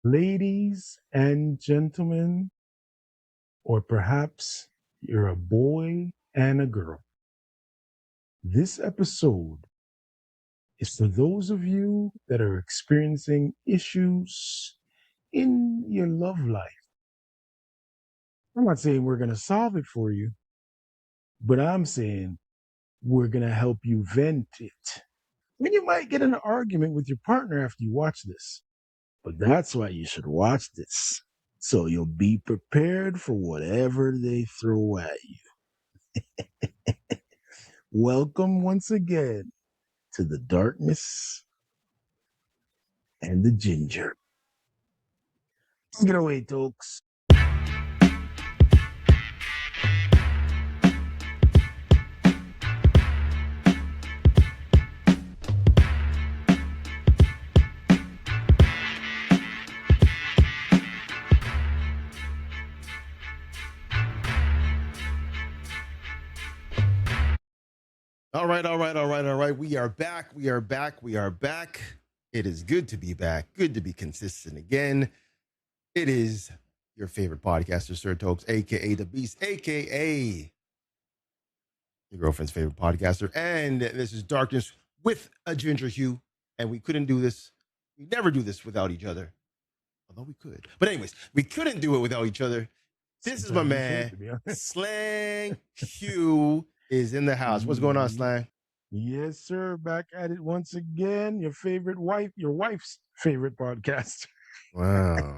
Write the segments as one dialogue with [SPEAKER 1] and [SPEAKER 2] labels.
[SPEAKER 1] Ladies and gentlemen, or perhaps you're a boy and a girl, this episode is for those of you that are experiencing issues in your love life. I'm not saying we're going to solve it for you, but I'm saying we're going to help you vent it. And you might get in an argument with your partner after you watch this, but that's why you should watch this. So you'll be prepared for whatever they throw at you. Welcome once again to the darkness and the ginger. Take it away, Toks.
[SPEAKER 2] All right. We are back. It is good to be back. Good to be consistent again. It is your favorite podcaster, Sir Tokes, aka the Beast, aka your girlfriend's favorite podcaster. And this is Darkness with a Ginger Hue. And we couldn't do this. We never do this without each other. Although we could. But anyways, we couldn't do it without each other. This is my man, Slang Hugh is in the house. What's going on, Slang?
[SPEAKER 1] Yes, sir. Back at it once again. Your favorite wife, your wife's favorite podcast.
[SPEAKER 2] Wow.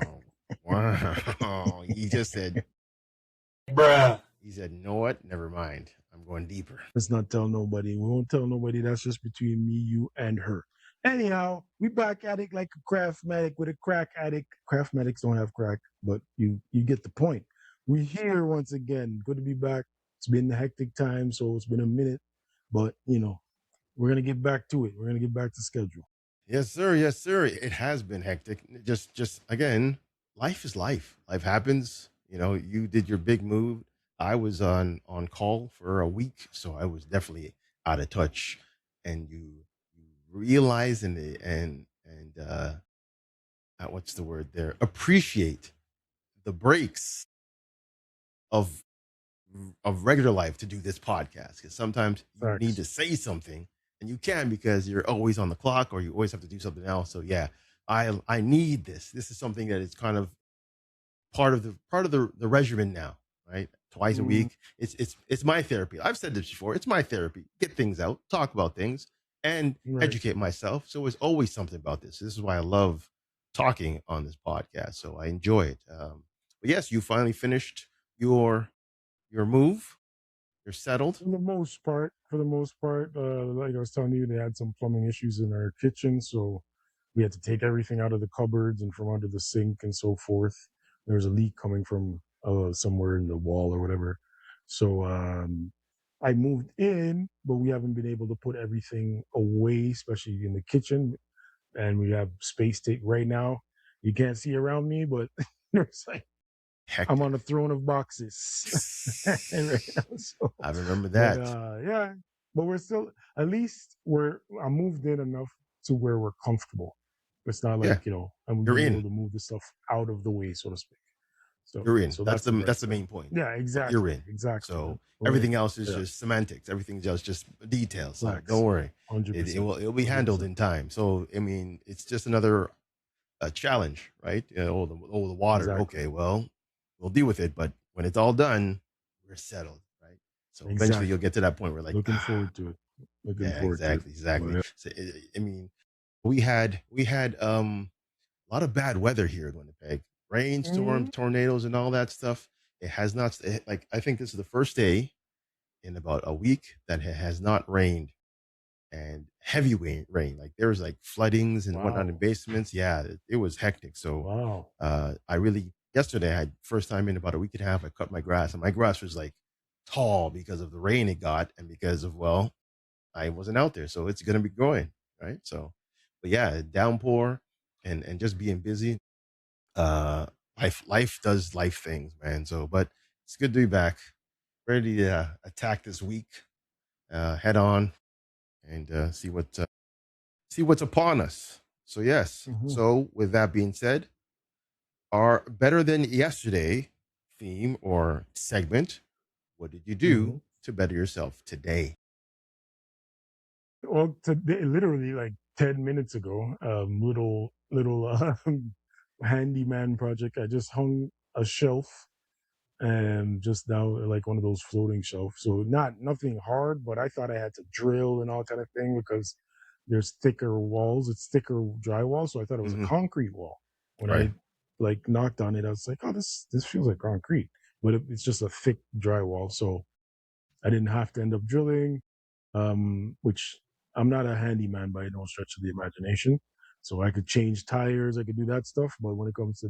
[SPEAKER 2] He just said,
[SPEAKER 1] Bruh.
[SPEAKER 2] He said, you know what? Never mind. I'm going deeper.
[SPEAKER 1] Let's not tell nobody. We won't tell nobody. That's just between me, you, and her. Anyhow, we back at it like a craft medic with a crack addict. Craft medics don't have crack, but you get the point. We're here once again. Good to be back. It's been a hectic time, so it's been a minute, but we're gonna get back to it. We're gonna get back to schedule.
[SPEAKER 2] Yes, sir. It has been hectic. Just again, life is life. Life happens. You did your big move. I was on call for a week, so I was definitely out of touch. And you realize and what's the word there? Appreciate the breaks of regular life to do this podcast, because sometimes you need to say something and you can because you're always on the clock or you always have to do something else. So yeah, I need this. This is something that is kind of part of the regimen now, right? Twice a week. It's my therapy. I've said this before. It's my therapy. Get things out, talk about things, and educate myself. So it's always something about this. This is why I love talking on this podcast. So I enjoy it. But yes, you finally finished your move. You're settled.
[SPEAKER 1] For the most part, like I was telling you, they had some plumbing issues in our kitchen, so we had to take everything out of the cupboards and from under the sink and so forth. There was a leak coming from somewhere in the wall or whatever. So I moved in, but we haven't been able to put everything away, especially in the kitchen. And we have space take right now. You can't see around me, but there's like I'm on a throne of boxes right now. So,
[SPEAKER 2] I remember that.
[SPEAKER 1] But we're still, at least I moved in enough to where we're comfortable. It's not like, I'm being able to move the stuff out of the way, so to speak. So
[SPEAKER 2] you're in.
[SPEAKER 1] So
[SPEAKER 2] that's the main point.
[SPEAKER 1] Yeah, exactly.
[SPEAKER 2] You're in.
[SPEAKER 1] Exactly.
[SPEAKER 2] So everything else is just semantics. Everything's just details. So don't worry. 100%. It'll be handled 100%. In time. So I mean, it's just another challenge, right? The water. Exactly. Okay, well, we'll deal with it. But when it's all done, we're settled, right? So eventually you'll get to that point where looking forward to it. Exactly. So I mean, we had a lot of bad weather here in Winnipeg. Rainstorms, tornadoes, and all that stuff. It has not, I think this is the first day in about a week that it has not rained, and heavy rain. Like there was like floodings and whatnot in basements. Yeah, it was hectic. So yesterday I had first time in about a week and a half, I cut my grass, and my grass was like tall because of the rain it got and because of, I wasn't out there. So it's going to be growing, right? So, but yeah, downpour and just being busy. Life does life things, man. So, but it's good to be back, ready to attack this week, head on, and see what's upon us. So yes. So with that being said, our better than yesterday theme or segment. What did you do to better yourself today?
[SPEAKER 1] Well, today, literally like 10 minutes ago, little handyman project. I just hung a shelf and just now like one of those floating shelves. So nothing hard, but I thought I had to drill and all kind of thing because there's thicker walls. It's thicker drywall, so I thought it was a concrete wall. When I like knocked on it, I was like, oh, this feels like concrete, but it's just a thick drywall. So I didn't have to end up drilling, which I'm not a handyman by no stretch of the imagination. So I could change tires, I could do that stuff. But when it comes to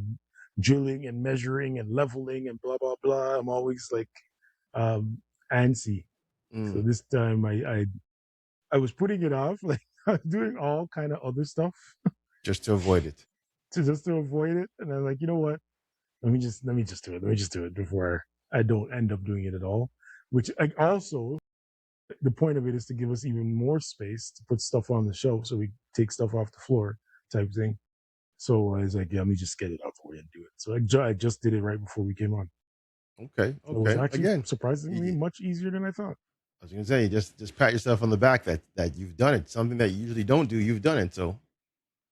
[SPEAKER 1] drilling and measuring and leveling and blah blah blah, I'm always like antsy. So this time I was putting it off, like I was doing all kind of other stuff
[SPEAKER 2] just to avoid it.
[SPEAKER 1] to avoid it, and I'm like, you know what? Let me just do it. Let me just do it before I don't end up doing it at all. Which also the point of it is to give us even more space to put stuff on the shelf so we take stuff off the floor type thing. So I was like, yeah, let me just get it out the way and do it. So I just did it right before we came on.
[SPEAKER 2] Okay.
[SPEAKER 1] So it was actually surprisingly much easier than I thought.
[SPEAKER 2] I was going to say, just pat yourself on the back that you've done it. Something that you usually don't do, you've done it. So,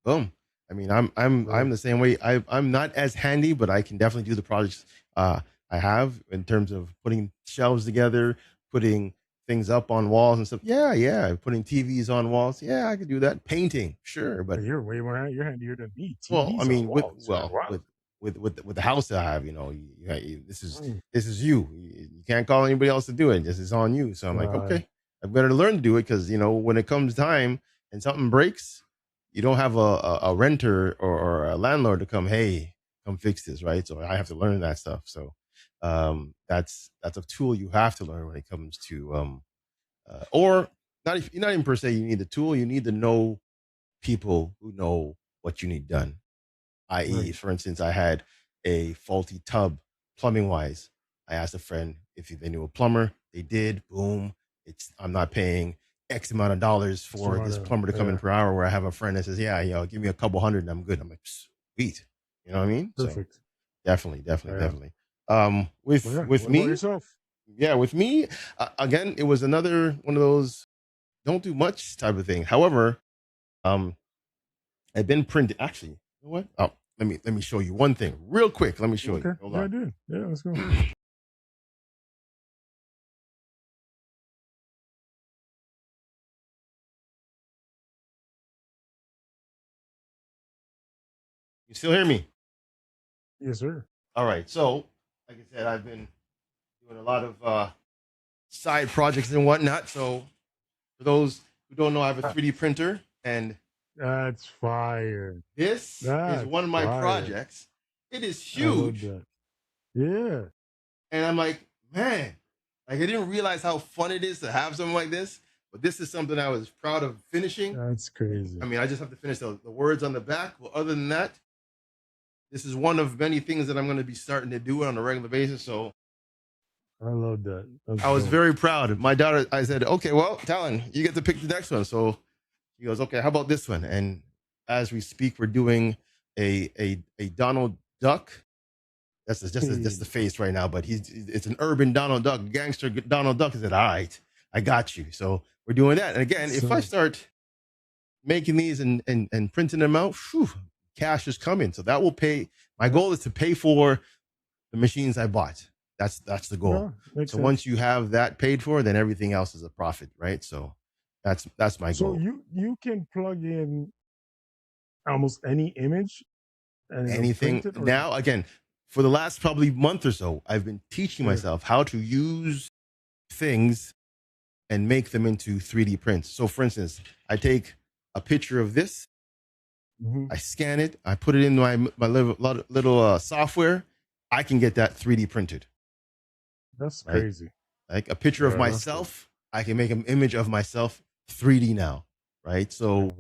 [SPEAKER 2] boom. I mean, I'm the same way. I'm not as handy, but I can definitely do the projects I have in terms of putting shelves together, putting things up on walls and stuff. Yeah. Putting TVs on walls. Yeah, I could do that. Painting, sure, but
[SPEAKER 1] you're way more you're handier than me. TVs
[SPEAKER 2] well, I mean,
[SPEAKER 1] walls,
[SPEAKER 2] with the house that I have, this is you. You can't call anybody else to do it. This is on you. So I'm like, okay, I better learn to do it because when it comes time and something breaks, you don't have a renter or a landlord to come fix this, right? So I have to learn that stuff. So that's a tool you have to learn when it comes to or not even per se you need the tool. You need to know people who know what you need done. I.e., for instance, I had a faulty tub plumbing wise. I asked a friend if they knew a plumber. They did. Boom. I'm not paying X amount of dollars for this plumber to come in per hour. Where I have a friend that says, "Yeah, give me a couple hundred and I'm good." I'm like, sweet. You know what I mean?
[SPEAKER 1] Perfect.
[SPEAKER 2] So, definitely. With me,
[SPEAKER 1] yourself?
[SPEAKER 2] Yeah, with me, again, it was another one of those don't do much type of thing. However, I've been printing. Actually, you know what? Oh, let me show you one thing real quick. Let me show you. Hold on.
[SPEAKER 1] I did. Yeah, let's go.
[SPEAKER 2] You still hear me?
[SPEAKER 1] Yes, sir.
[SPEAKER 2] All right. So, like I said, I've been doing a lot of side projects and whatnot. So, for those who don't know, I have a 3D printer, and
[SPEAKER 1] that's fire.
[SPEAKER 2] This is one of my projects. It is huge.
[SPEAKER 1] Yeah.
[SPEAKER 2] And I'm like, man, like I didn't realize how fun it is to have something like this. But this is something I was proud of finishing.
[SPEAKER 1] That's crazy.
[SPEAKER 2] I mean, I just have to finish the words on the back. Well, other than that, this is one of many things that I'm going to be starting to do on a regular basis. So
[SPEAKER 1] I love that.
[SPEAKER 2] I was very proud. My daughter, I said, okay, well, Talon, you get to pick the next one. So he goes, okay, how about this one? And as we speak, we're doing a Donald Duck. That's just the face right now, but it's an urban Donald Duck, gangster Donald Duck. I said, all right, I got you. So we're doing that. And again, if I start making these and printing them out, cash is coming. So that will pay. My goal is to pay for the machines I bought. That's the goal. So sense. Once you have that paid for, then everything else is a profit, right? So that's my goal.
[SPEAKER 1] So you can plug in almost any image and
[SPEAKER 2] anything now. Again, for the last probably month or so, I've been teaching myself how to use things and make them into 3D prints. So for instance, I take a picture of this, I scan it, I put it in my little software, I can get that 3D printed.
[SPEAKER 1] That's crazy.
[SPEAKER 2] Like a picture of myself, I can make an image of myself 3D now, right? So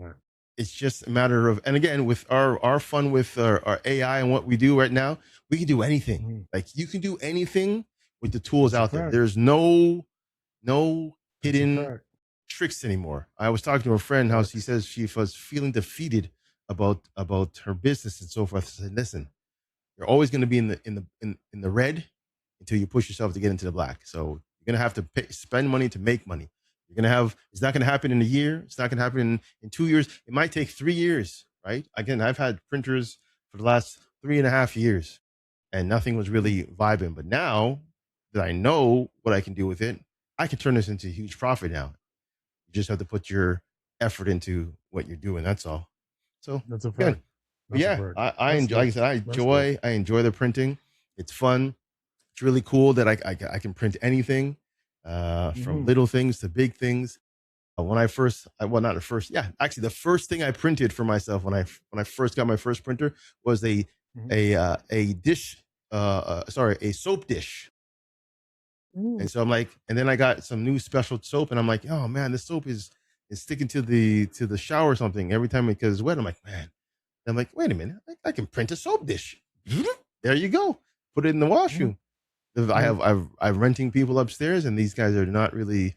[SPEAKER 2] it's just a matter of, and again, with our fun with our AI and what we do right now, we can do anything. Like you can do anything with the tools out there. There's no hidden tricks anymore. I was talking to a friend how she says she was feeling defeated about her business and so forth. I said, listen, You're always going to be in the red until you push yourself to get into the black. So you're going to have to spend money to make money. You're going to have, it's not going to happen in a year. It's not going to happen in 2 years. It might take 3 years, right? Again, I've had printers for the last 3.5 years and nothing was really vibing. But now that I know what I can do with it, I can turn this into a huge profit now. You just have to put your effort into what you're doing. That's all. So
[SPEAKER 1] that's a fact.
[SPEAKER 2] But yeah, I enjoy. Like I said, I enjoy the printing. It's fun. It's really cool that I can print anything, from little things to big things. When I first, well, not the first, yeah, actually, the first thing I printed for myself when I first got my first printer was a dish, a soap dish. And so I'm like, and then I got some new special soap, and I'm like, oh man, this soap is sticking to the shower or something every time because it's wet. I'm like, man. I'm like, wait a minute, I can print a soap dish. There you go. Put it in the washroom. I'm renting people upstairs, and these guys are not really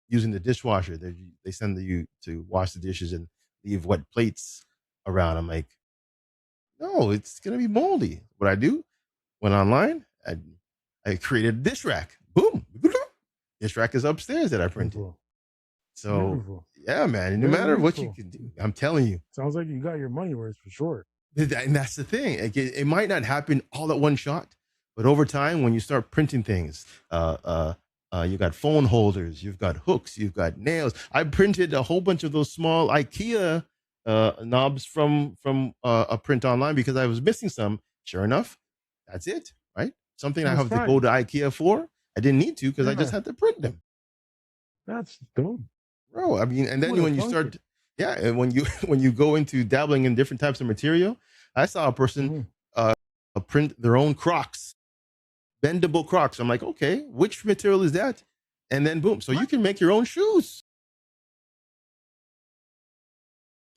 [SPEAKER 2] using the dishwasher. They send you to wash the dishes and leave wet plates around. I'm like, no, it's gonna be moldy. What I do? Went online. I created a dish rack. Boom. Dish rack is upstairs that I printed. So beautiful. Yeah, man. No matter what you can do, I'm telling you.
[SPEAKER 1] Sounds like you got your money worth for sure.
[SPEAKER 2] And that's the thing. It might not happen all at one shot, but over time, when you start printing things, you got phone holders, you've got hooks, you've got nails. I printed a whole bunch of those small IKEA knobs from a print online because I was missing some. Sure enough, that's it, right? Something I have to go to IKEA for. I didn't need to because I just had to print them.
[SPEAKER 1] That's dope.
[SPEAKER 2] Bro, I mean, and then when you start, and when you go into dabbling in different types of material, I saw a person print their own Crocs, bendable Crocs. I'm like, okay, which material is that? And then boom, so you can make your own shoes.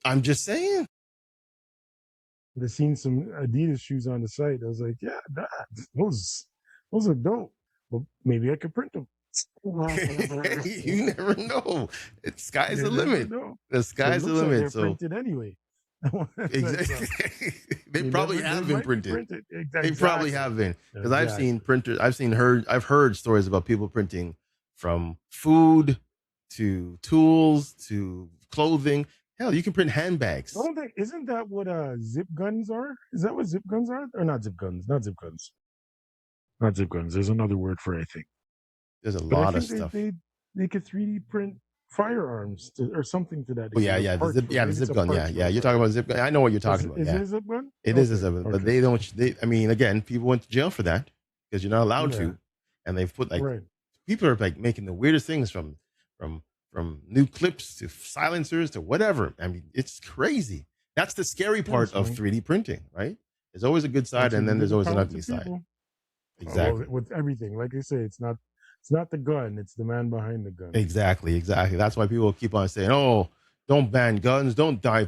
[SPEAKER 2] I'm just saying.
[SPEAKER 1] I've seen some Adidas shoes on the site. I was like, yeah, those are dope. Well, maybe I could print them.
[SPEAKER 2] You never know. Sky's the limit. The sky's the limit.
[SPEAKER 1] Like they're printed anyway.
[SPEAKER 2] Exactly. They probably have been printed. Exactly. They probably have been because I've seen printers. I've heard stories about people printing from food to tools to clothing. Hell, you can print handbags.
[SPEAKER 1] Isn't that what zip guns are? Is that what zip guns are? Or not zip guns? Not zip guns. Not zip guns. There's another word for it, I think.
[SPEAKER 2] There's a lot of stuff.
[SPEAKER 1] They could 3D print firearms or something to that.
[SPEAKER 2] Oh yeah, the zip gun. Yeah. You're talking about zip gun. I know what you're talking about.
[SPEAKER 1] Is it a zip gun?
[SPEAKER 2] It is a zip gun, but they don't. I mean, again, people went to jail for that because you're not allowed to, and they've put people are like making the weirdest things from new clips to silencers to whatever. I mean, it's crazy. That's the scary part of 3D printing, right? There's always a good side, and then there's always an ugly side. Exactly.
[SPEAKER 1] With everything, like I say, it's not the gun; it's the man behind the gun.
[SPEAKER 2] Exactly. That's why people keep on saying, "Oh, don't ban guns, don't die."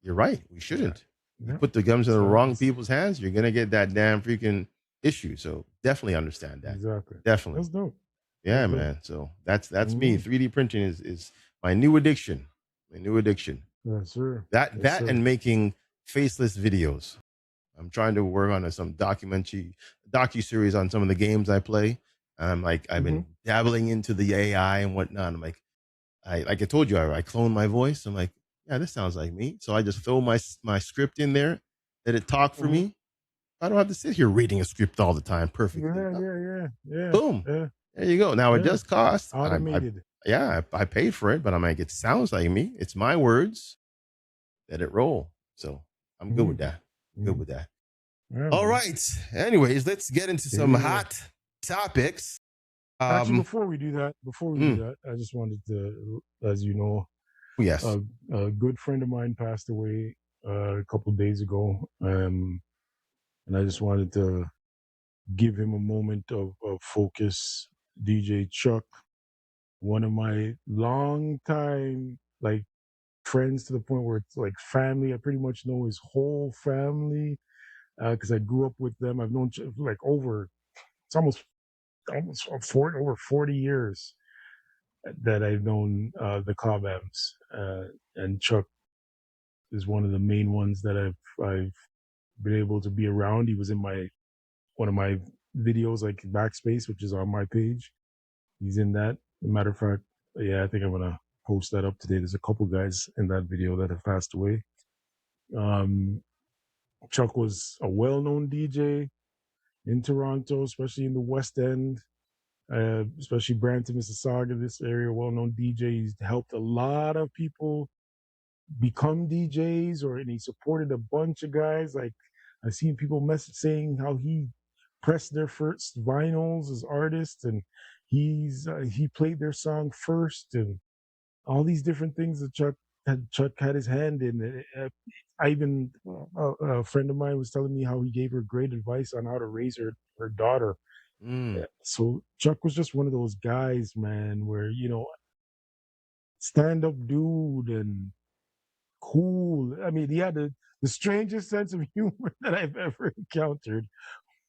[SPEAKER 2] You're right. We shouldn't. You put the guns in the wrong people's hands, you're gonna get that damn freaking issue. So definitely understand that.
[SPEAKER 1] Exactly.
[SPEAKER 2] Definitely.
[SPEAKER 1] That's dope.
[SPEAKER 2] Yeah, man. So that's me. 3D printing is my new addiction.
[SPEAKER 1] Yes, sir.
[SPEAKER 2] And making faceless videos. I'm trying to work on some docu-series on some of the games I play. I'm like, I've been dabbling into the AI and whatnot. I'm like I told you, I clone my voice. I'm like, yeah, this sounds like me. So I just throw my script in there, let it talk for me. I don't have to sit here reading a script all the time. Perfect.
[SPEAKER 1] Yeah.
[SPEAKER 2] Boom. Yeah. There you go. Now it does cost.
[SPEAKER 1] Automated.
[SPEAKER 2] I paid for it, but I'm like, it sounds like me. It's my words. Let it roll. So I'm good with that. Good with that. Yeah, all right. Anyways, let's get into some hot topics.
[SPEAKER 1] Actually, before we do that, I just wanted to, as you know,
[SPEAKER 2] yes,
[SPEAKER 1] a good friend of mine passed away a couple of days ago, and I just wanted to give him a moment of focus. DJ Chuck, one of my long time friends to the point where it's like family. I pretty much know his whole family because I grew up with them. I've known over 40 years that I've known the Cobhams, and Chuck is one of the main ones that I've been able to be around. He was in one of my videos, like Backspace, which is on my page. He's in that. As a matter of fact, yeah, I think I'm gonna post that up today. There's a couple guys in that video that have passed away. Chuck was a well-known DJ in Toronto, especially in the West End, especially Brampton, Mississauga, this area. Well-known DJ. He's helped a lot of people become DJs, and he supported a bunch of guys. Like I've seen people saying how he pressed their first vinyls as artists, and he played their song first, and all these different things that Chuck had his hand in. I even a friend of mine was telling me how he gave her great advice on how to raise her daughter. So Chuck was just one of those guys, man, where stand up dude and cool. I mean, he had the strangest sense of humor that I've ever encountered,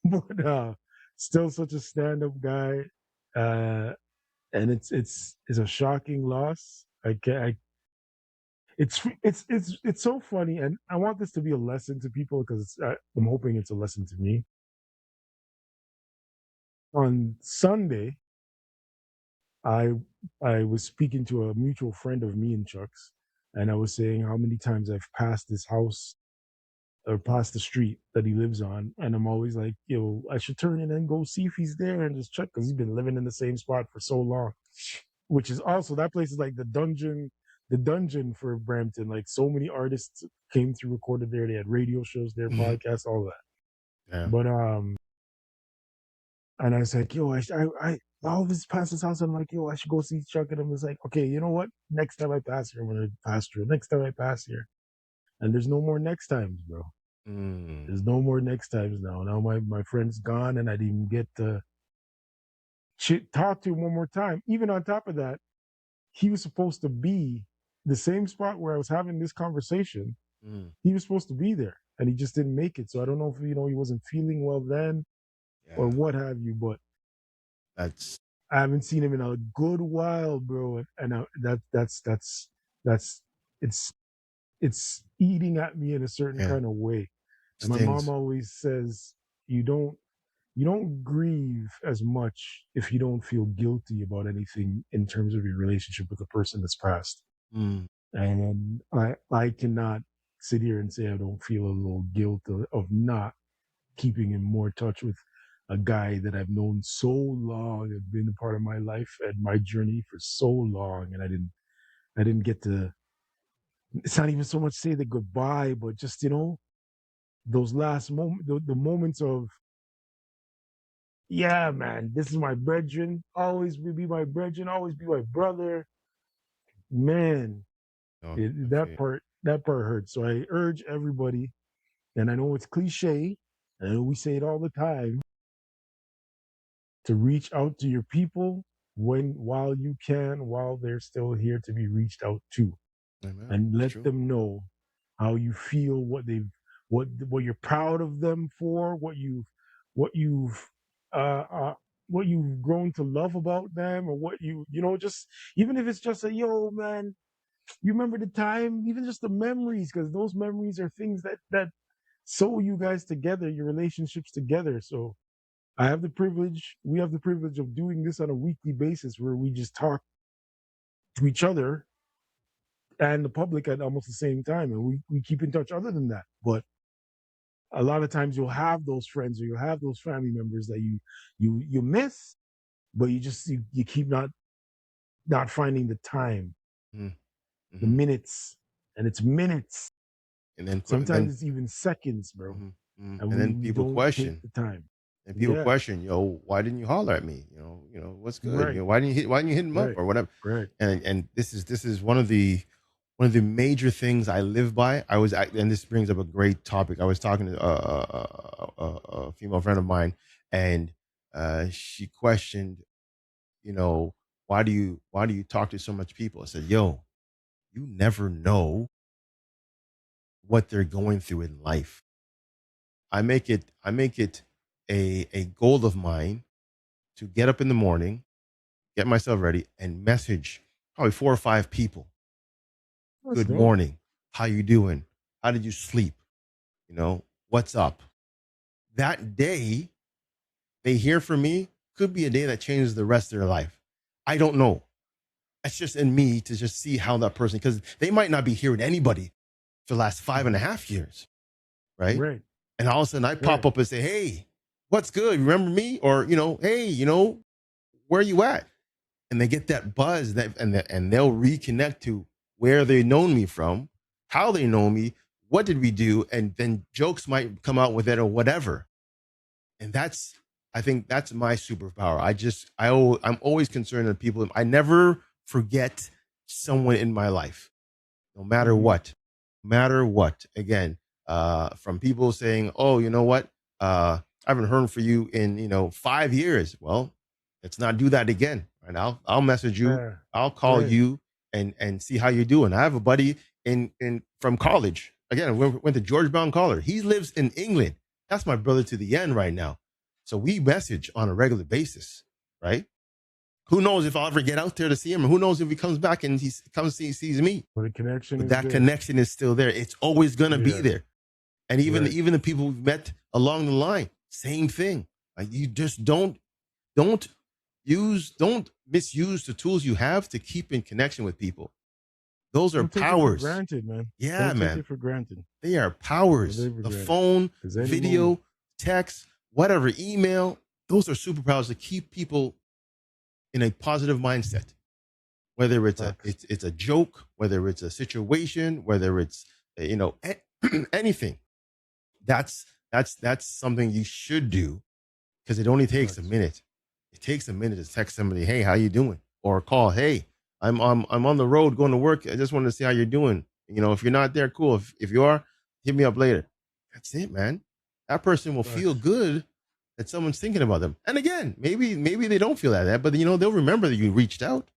[SPEAKER 1] but still such a stand up guy. And it's a shocking loss. It's so funny, and I want this to be a lesson to people because I'm hoping it's a lesson to me. On Sunday, I was speaking to a mutual friend of me and Chuck's, and I was saying how many times I've passed this house or past the street that he lives on, and I'm always like, I should turn in and go see if he's there and just check because he's been living in the same spot for so long. Which is also, that place is like the dungeon for Brampton. Like so many artists came through, recorded there. They had radio shows there, podcasts, all that. Yeah. But and I was like, I always pass this house. And I'm like, I should go see Chuck. And I was like, okay, you know what? Next time I pass here, I'm gonna pass through. Next time I pass here. And there's no more next times, bro. There's no more next times now. Now my friend's gone, and I didn't get to talk to him one more time. Even on top of that, he was supposed to be the same spot where I was having this conversation. He was supposed to be there, and he just didn't make it. So I don't know if he wasn't feeling well then, or what have you. But I haven't seen him in a good while, bro. And it's eating at me in a certain kind of way. And my mom always says, you don't grieve as much if you don't feel guilty about anything in terms of your relationship with the person that's passed. And I cannot sit here and say I don't feel a little guilt of not keeping in more touch with a guy that I've known so long, has been a part of my life and my journey for so long, and I didn't get to. It's not even so much say the goodbye, but just those last moments, the moments of, yeah, man, this is my brethren, always will be my brethren, always be my brother, man. That part hurts. So I urge everybody, and I know it's cliche, and I know we say it all the time, to reach out to your people while you can, while they're still here to be reached out to. Amen. And let them know how you feel, what you're proud of them for, what you've grown to love about them, or what just, even if it's just yo, man, you remember the time, even just the memories, because those memories are things that sew you guys together, your relationships together. So we have the privilege of doing this on a weekly basis, where we just talk to each other and the public at almost the same time, and we keep in touch other than that. But a lot of times you'll have those friends or you'll have those family members that you miss, but you keep not finding the time, the minutes, and it's minutes, and then sometimes it's even seconds, bro.
[SPEAKER 2] And then people question
[SPEAKER 1] the time.
[SPEAKER 2] And people question, why didn't you holler at me? What's good? Right. Why didn't you hit him up or whatever?
[SPEAKER 1] Right.
[SPEAKER 2] And this is one of the major things I live by. And this brings up a great topic. I was talking to a female friend of mine, and she questioned, why do you talk to so much people? I said, you never know what they're going through in life. I make it a goal of mine to get up in the morning, get myself ready, and message probably 4 or 5 people. Good morning. How you doing? How did you sleep? what's up. That day they hear from me could be a day that changes the rest of their life. I don't know. It's just in me to just see how that person, because they might not be hearing anybody for the last 5.5 years, right?
[SPEAKER 1] Right.
[SPEAKER 2] And all of a sudden I pop up and say, hey, what's good? Remember me? Or, hey, where are you at? And they get that buzz and they'll reconnect to where they known me from, how they know me, what did we do? And then jokes might come out with it or whatever. And I think that's my superpower. I'm always concerned that people, I never forget someone in my life, no matter what, again, from people saying, oh, you know what? I haven't heard from you in, 5 years. Well, let's not do that again. Right. I'll message you. I'll call you and see how you're doing. I have a buddy in from college. Again, went to George Brown College. He lives in England. That's my brother to the end right now. So we message on a regular basis, right? Who knows if I'll ever get out there to see him, or who knows if he comes back and he sees me.
[SPEAKER 1] But the connection,
[SPEAKER 2] but that connection is still there. It's always gonna be there. And even the people we've met along the line, same thing. Like, you just don't misuse the tools you have to keep in connection with people. Those are powers.
[SPEAKER 1] Take it for granted, man.
[SPEAKER 2] Yeah,
[SPEAKER 1] don't
[SPEAKER 2] man.
[SPEAKER 1] Take it for granted.
[SPEAKER 2] They are powers. The phone, video, text, whatever, email. Those are superpowers to keep people in a positive mindset. Whether it's a joke, whether it's a situation, whether it's anything. That's something you should do, because it only takes a minute. It takes a minute to text somebody, hey, how you doing? Or call, hey, I'm on the road going to work. I just wanted to see how you're doing. If you're not there, cool. If you are, hit me up later. That's it, man. That person will feel good that someone's thinking about them. And again, maybe they don't feel that, but they'll remember that you reached out.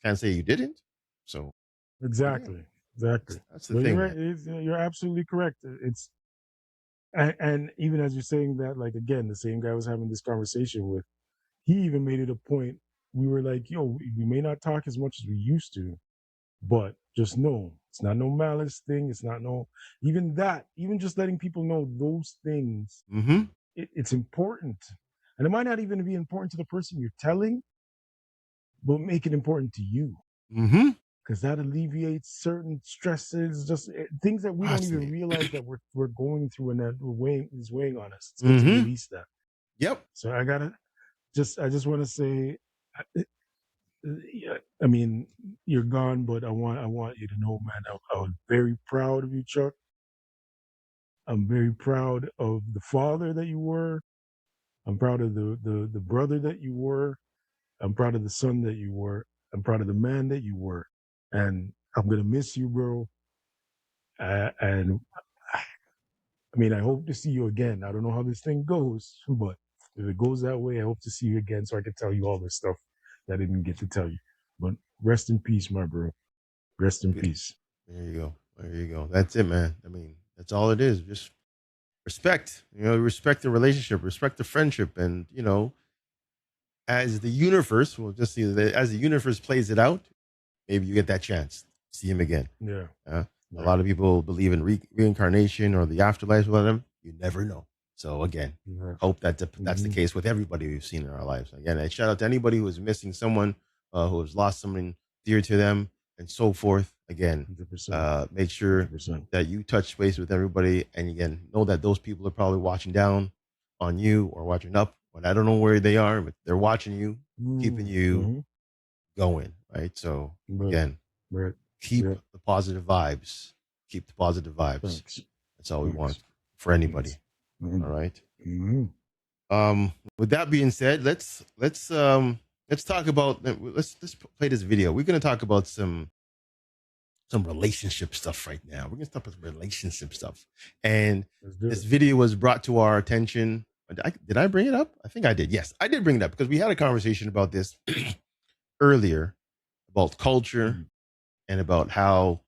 [SPEAKER 2] Can't say you didn't. So
[SPEAKER 1] exactly.
[SPEAKER 2] That's the thing.
[SPEAKER 1] You're absolutely correct. It's and even as you're saying that, like, again, the same guy I was having this conversation with, he even made it a point. We were like, yo, we may not talk as much as we used to, but just know it's not no malice thing. It's not even just letting people know those things.
[SPEAKER 2] Mm-hmm.
[SPEAKER 1] It's important. And it might not even be important to the person you're telling, but make it important to you.
[SPEAKER 2] Mm-hmm.
[SPEAKER 1] Because that alleviates certain stresses, just things that we don't even realize that we're going through, and that is weighing on us. It's good to release that.
[SPEAKER 2] Yep.
[SPEAKER 1] So I just want to say, I mean, you're gone, but I want you to know, man, I was very proud of you, Chuck. I'm very proud of the father that you were. I'm proud of the brother that you were. I'm proud of the son that you were. I'm proud of the man that you were. And I'm going to miss you, bro. And I mean, I hope to see you again. I don't know how this thing goes, but if it goes that way, I hope to see you again so I can tell you all this stuff that I didn't get to tell you. But rest in peace, my bro. Rest in peace.
[SPEAKER 2] There you go. That's it, man. I mean, that's all it is. Just respect. Respect the relationship, respect the friendship, and as the universe, we'll just see that as the universe plays it out, maybe you get that chance. See him again.
[SPEAKER 1] Yeah.
[SPEAKER 2] A lot of people believe in reincarnation or the afterlife or whatever. You never know. So again, hope that's the case with everybody we've seen in our lives. Again, I shout out to anybody who is missing someone, who has lost someone dear to them, and so forth. Again, make sure 100%. That you touch base with everybody, and again, know that those people are probably watching down on you or watching up. But I don't know where they are, but they're watching you, keeping you going. Right. So again, keep the positive vibes. Keep the positive vibes. Thanks. That's all we want for anybody. All right. With that being said, let's talk about, let's play this video. We're going to talk about some relationship stuff right now. We're going to talk about relationship stuff. And this video was brought to our attention. Did I bring it up? I think I did. Yes, I did bring it up because we had a conversation about this earlier, about culture and about how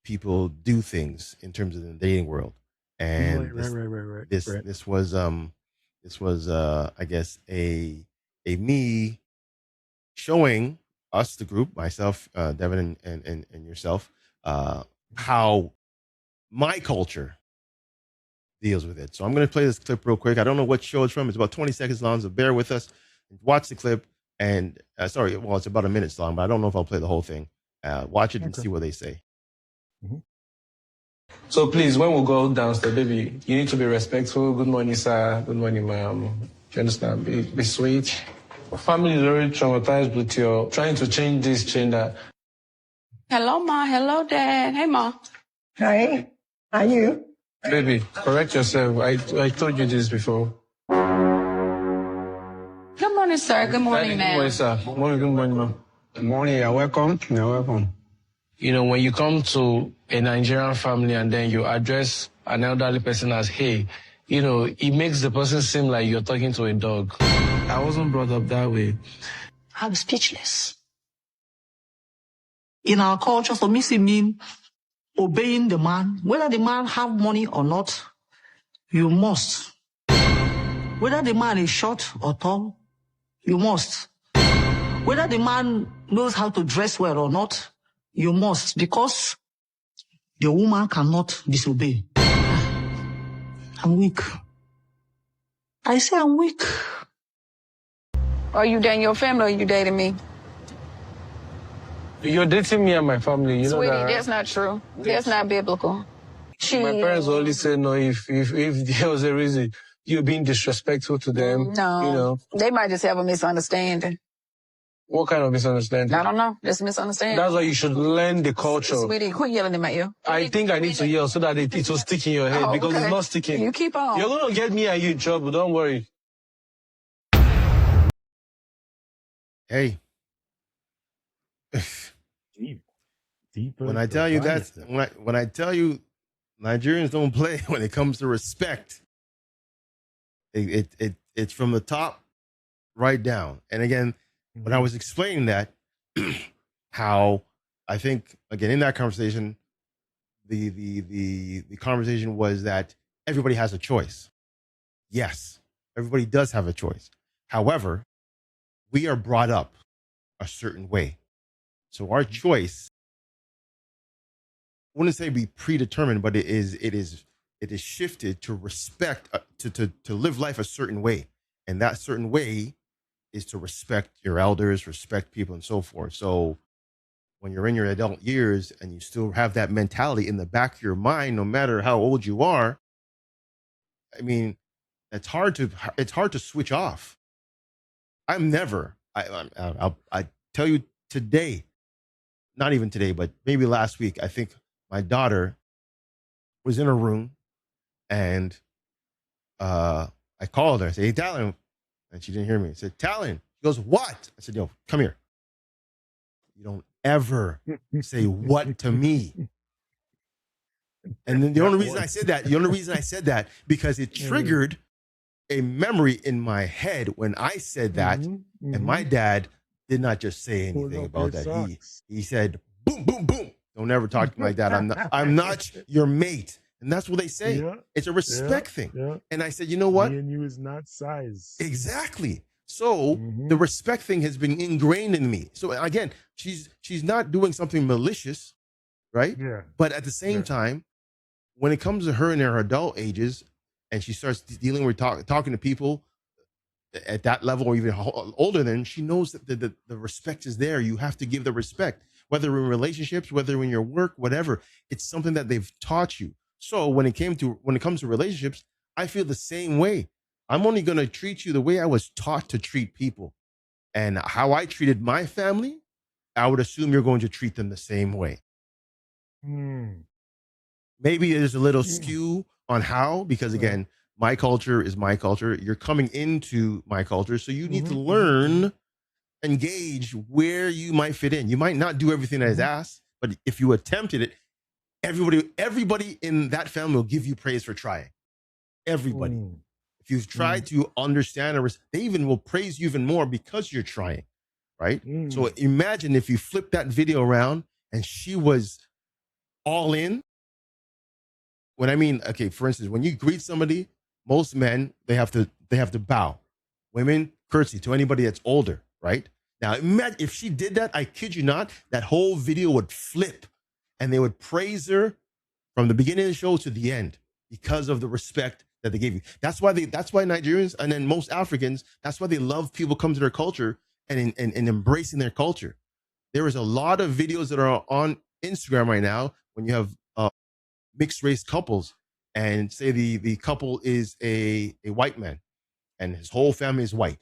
[SPEAKER 2] people do things in terms of the dating world. And this was I guess a me showing us, the group, myself, Devin and yourself, how my culture deals with it. So I'm going to play this clip real quick. I don't know what show it's from. It's about 20 seconds long, so bear with us. Watch the clip. And it's about a minute long, but I don't know if I'll play the whole thing. Watch it and see what they say.
[SPEAKER 3] Mm-hmm. So please, when we go downstairs, baby, you need to be respectful. Good morning, sir. Good morning, ma'am. Do you understand? Be sweet. Family is very traumatized with your trying to change this, change that.
[SPEAKER 4] Hello, Ma. Hello, Dad. Hey, Ma.
[SPEAKER 5] Hi. How are you?
[SPEAKER 3] Baby, correct yourself. I told you this before.
[SPEAKER 4] Good morning, sir. Good morning,
[SPEAKER 3] ma'am. Good morning, sir. Good morning, ma'am.
[SPEAKER 5] Good morning. You're welcome. You're welcome.
[SPEAKER 3] You know, when you come to a Nigerian family and then you address an elderly person as, hey, you know, it makes the person seem like you're talking to a dog. I wasn't brought up that way.
[SPEAKER 5] I'm speechless. In our culture, submissive means obeying the man. Whether the man have money or not, you must. Whether the man is short or tall, you must. Whether the man knows how to dress well or not, you must, because the woman cannot disobey. I'm weak. I say I'm weak.
[SPEAKER 4] Are you dating your family or are you dating me?
[SPEAKER 3] You're dating me and my family, you
[SPEAKER 4] Sweetie,
[SPEAKER 3] know that.
[SPEAKER 4] That's not true. That's not biblical.
[SPEAKER 3] My parents only say no if there was a reason. You're being disrespectful to them.
[SPEAKER 4] No.
[SPEAKER 3] You know.
[SPEAKER 4] They might just have a misunderstanding.
[SPEAKER 3] What kind of misunderstanding?
[SPEAKER 4] I don't know. Just misunderstanding.
[SPEAKER 3] That's why you should learn the culture.
[SPEAKER 4] Sweetie, quit yelling in my ear.
[SPEAKER 3] I think I need to yell so that it will stick in your head because it's not sticking.
[SPEAKER 4] You keep on.
[SPEAKER 3] You're going to get me and you in trouble. Don't worry.
[SPEAKER 2] Hey.
[SPEAKER 1] Deeper
[SPEAKER 2] when I tell you that, when I tell you Nigerians don't play when it comes to respect, it's from the top right down. And again, when I was explaining that, how I think again in that conversation, the conversation was that everybody has a choice. Yes, everybody does have a choice. However, we are brought up a certain way. So our choice, I wouldn't say be predetermined, but it is shifted to respect, to live life a certain way. And that certain way is to respect your elders, respect people, and so forth. So when you're in your adult years and you still have that mentality in the back of your mind, no matter how old you are, I mean, it's hard to switch off. I tell you today, not even today, but maybe last week, I think my daughter was in her room and I called her. I said, hey, Talon. And she didn't hear me. I said, Talon. She goes, what? I said, yo, come here. You don't ever say what to me. And then the only reason I said that, because it triggered a memory in my head when I said that. And my dad did not just say anything about that. He said, boom, boom, boom. Don't ever talk to me like that. I'm not your mate. And that's what they say. Yeah, it's a respect thing. Yeah. And I said, you know what?
[SPEAKER 1] Me and you is not size.
[SPEAKER 2] Exactly. So the respect thing has been ingrained in me. So again, she's not doing something malicious, right? Yeah. But at the same time, when it comes to her in her adult ages, and she starts dealing with talking to people at that level or even older than, she knows that the respect is there. You have to give the respect, whether in relationships, whether in your work, whatever. It's something that they've taught you. So when it comes to relationships, I feel the same way. I'm only going to treat you the way I was taught to treat people. And how I treated my family, I would assume you're going to treat them the same way. Maybe there's a little skew on how, because again, my culture is my culture. You're coming into my culture. So you need to learn, engage where you might fit in. You might not do everything that is asked, but if you attempted it, everybody in that family will give you praise for trying. Everybody. If you've tried to understand, they even will praise you even more because you're trying, right? So imagine if you flip that video around and she was all in. When I mean, okay, for instance, when you greet somebody, most men, they have to bow. Women, curtsy to anybody that's older, right? Now, imagine if she did that, I kid you not, that whole video would flip and they would praise her from the beginning of the show to the end. because of the respect that they gave you. That's why Nigerians and then most Africans, that's why they love people come to their culture and embracing their culture. There is a lot of videos that are on Instagram right now when you have mixed race couples, and say the couple is a white man and his whole family is white,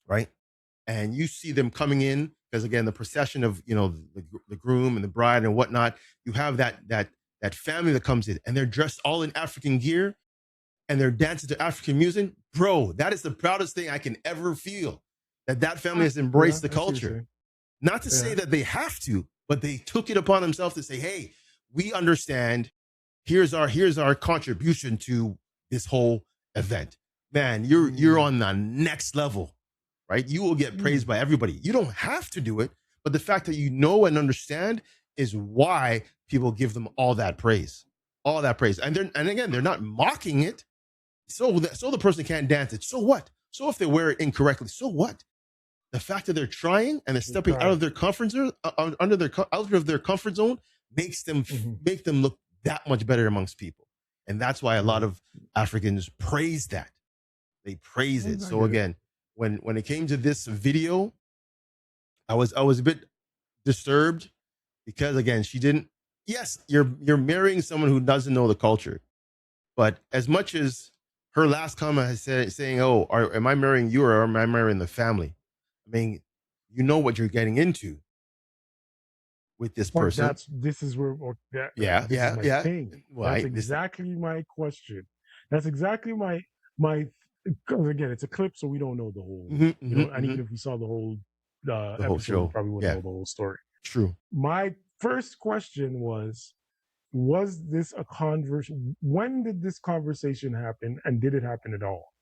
[SPEAKER 2] right? And you see them coming in because, again, the procession of, you know, the groom and the bride and whatnot, you have that family that comes in and they're dressed all in African gear and they're dancing to African music. Bro, that is the proudest thing I can ever feel, that family has embraced the culture. Not to say that they have to, but they took it upon themselves to say, hey, we understand. Here's our contribution to this whole event. Man, you're on the next level, right? You will get praised by everybody. You don't have to do it, but the fact that you know and understand is why people give them all that praise. And again, they're not mocking it. So the person can't dance it. So what? So if they wear it incorrectly, so what? The fact that they're trying and they're stepping out of their comfort zone, out of their comfort zone, makes them make them look that much better amongst people. And that's why a lot of Africans praise that. They praise it. So again, when it came to this video, I was a bit disturbed because, again, she didn't. Yes, you're marrying someone who doesn't know the culture, but as much as her last comment has said, saying, "Oh, am I marrying you or am I marrying the family?" I mean, you know what you're getting into with this person.
[SPEAKER 1] This is where
[SPEAKER 2] yeah.
[SPEAKER 1] thing. Well, that's exactly my question. That's exactly my because, again, it's a clip, so we don't know the whole and even if we saw the whole episode,
[SPEAKER 2] whole show,
[SPEAKER 1] we probably wouldn't know the whole story.
[SPEAKER 2] True.
[SPEAKER 1] My first question was this a conversation? When did this conversation happen, and did it happen at all?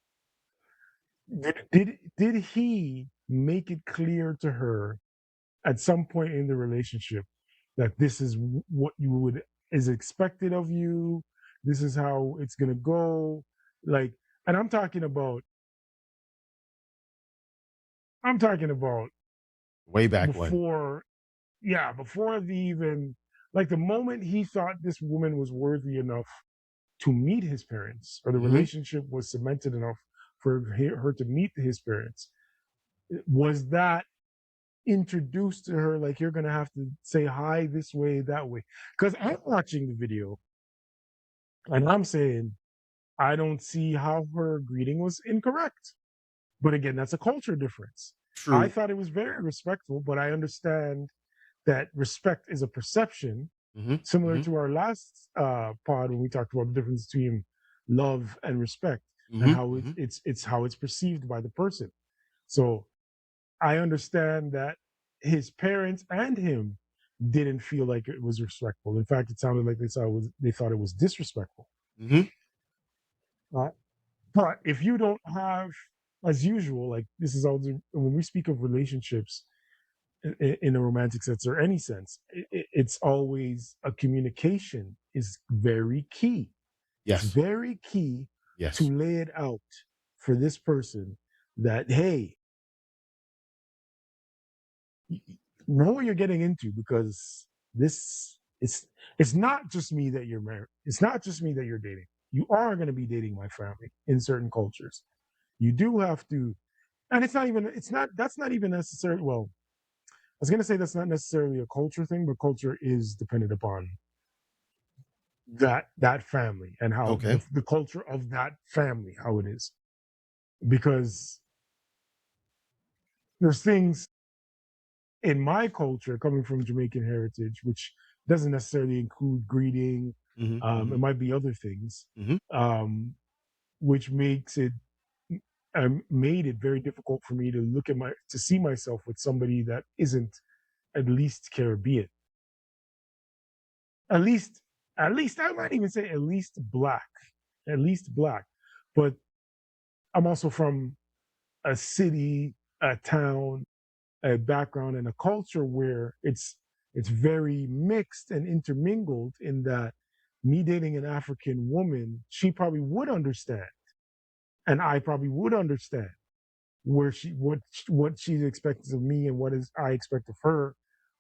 [SPEAKER 1] Did he make it clear to her at some point in the relationship that this is what is expected of you, this is how it's gonna go? Like, and I'm talking about
[SPEAKER 2] way back
[SPEAKER 1] before the even, like, the moment he thought this woman was worthy enough to meet his parents, or the relationship was cemented enough for her to meet his parents. Was that introduced to her, like, you're gonna have to say hi this way, that way? Because I'm watching the video and I'm saying, I don't see how her greeting was incorrect. But again, that's a culture difference. True. I thought it was very respectful, but I understand that respect is a perception, similar to our last pod when we talked about the difference between love and respect, and how it's how it's perceived by the person. So I understand that his parents and him didn't feel like it was respectful. In fact, it sounded like they thought it was disrespectful. But if you don't have, as usual, like, this is all, when we speak of relationships in a romantic sense or any sense, it's always a communication is very key.
[SPEAKER 2] Yes.
[SPEAKER 1] It's very key to lay it out for this person that, hey, know what you're getting into, because it's not just me that you're married. It's not just me that you're dating. You are going to be dating my family in certain cultures. You do have to, and that's not even necessarily, well, I was going to say that's not necessarily a culture thing, but culture is dependent upon that family and how the culture of that family, how it is. Because there's things in my culture, coming from Jamaican heritage, which doesn't necessarily include greeting. It might be other things, which makes it made it very difficult for me to see myself with somebody that isn't at least Caribbean. At least I might even say at least black. But I'm also from a city, a town, a background, and a culture where it's very mixed and intermingled, in that me dating an African woman, she probably would understand, and I probably would understand what she's expected of me and I expect of her,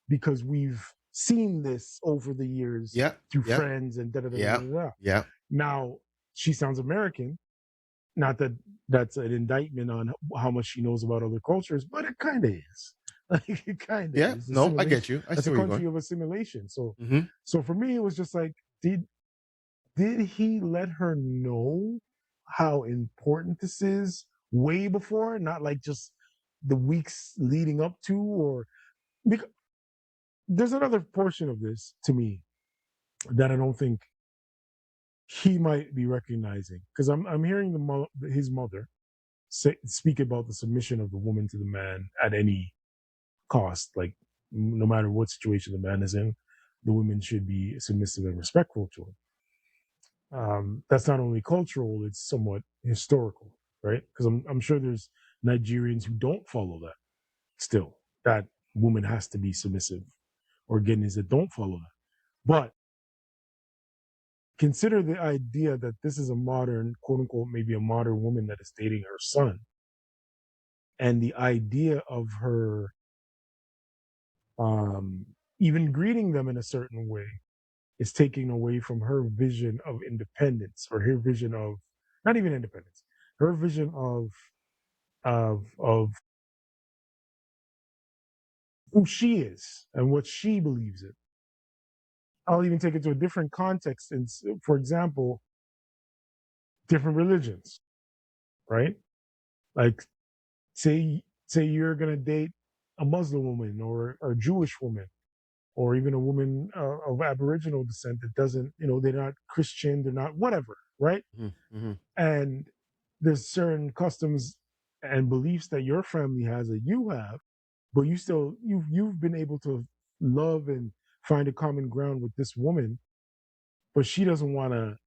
[SPEAKER 1] because we've seen this over the years through friends and da da da da da. Now, she sounds American. Not that that's an indictment on how much she knows about other cultures, but it kind of is. Like, it kind of is.
[SPEAKER 2] No, I get you. I
[SPEAKER 1] That's
[SPEAKER 2] see
[SPEAKER 1] a
[SPEAKER 2] where you're
[SPEAKER 1] country
[SPEAKER 2] going.
[SPEAKER 1] of assimilation. So,
[SPEAKER 2] Mm-hmm.
[SPEAKER 1] so for me, it was just like, did he let her know how important this is way before, not like just the weeks leading up to, or because there's another portion of this to me that I don't think he might be recognizing, because I'm hearing his mother speak about the submission of the woman to the man at any cost, like no matter what situation the man is in, the women should be submissive and respectful to him. That's not only cultural, it's somewhat historical, right? Because I'm sure there's Nigerians who don't follow that still, that woman has to be submissive, or Guineas that don't follow that. But consider the idea that this is a modern, quote unquote, maybe a modern woman that is dating her son. And the idea of her even greeting them in a certain way is taking away from her vision of independence, or her vision of not even independence, her vision of who she is and what she believes in. I'll even take it to a different context. And for example, different religions, right? Like, say you're gonna date a Muslim woman or a Jewish woman, or even a woman of Aboriginal descent that doesn't, they're not Christian, they're not whatever, right?
[SPEAKER 2] Mm-hmm.
[SPEAKER 1] And there's certain customs and beliefs that your family has that you have, but you've been able to love and find a common ground with this woman, but she doesn't want to,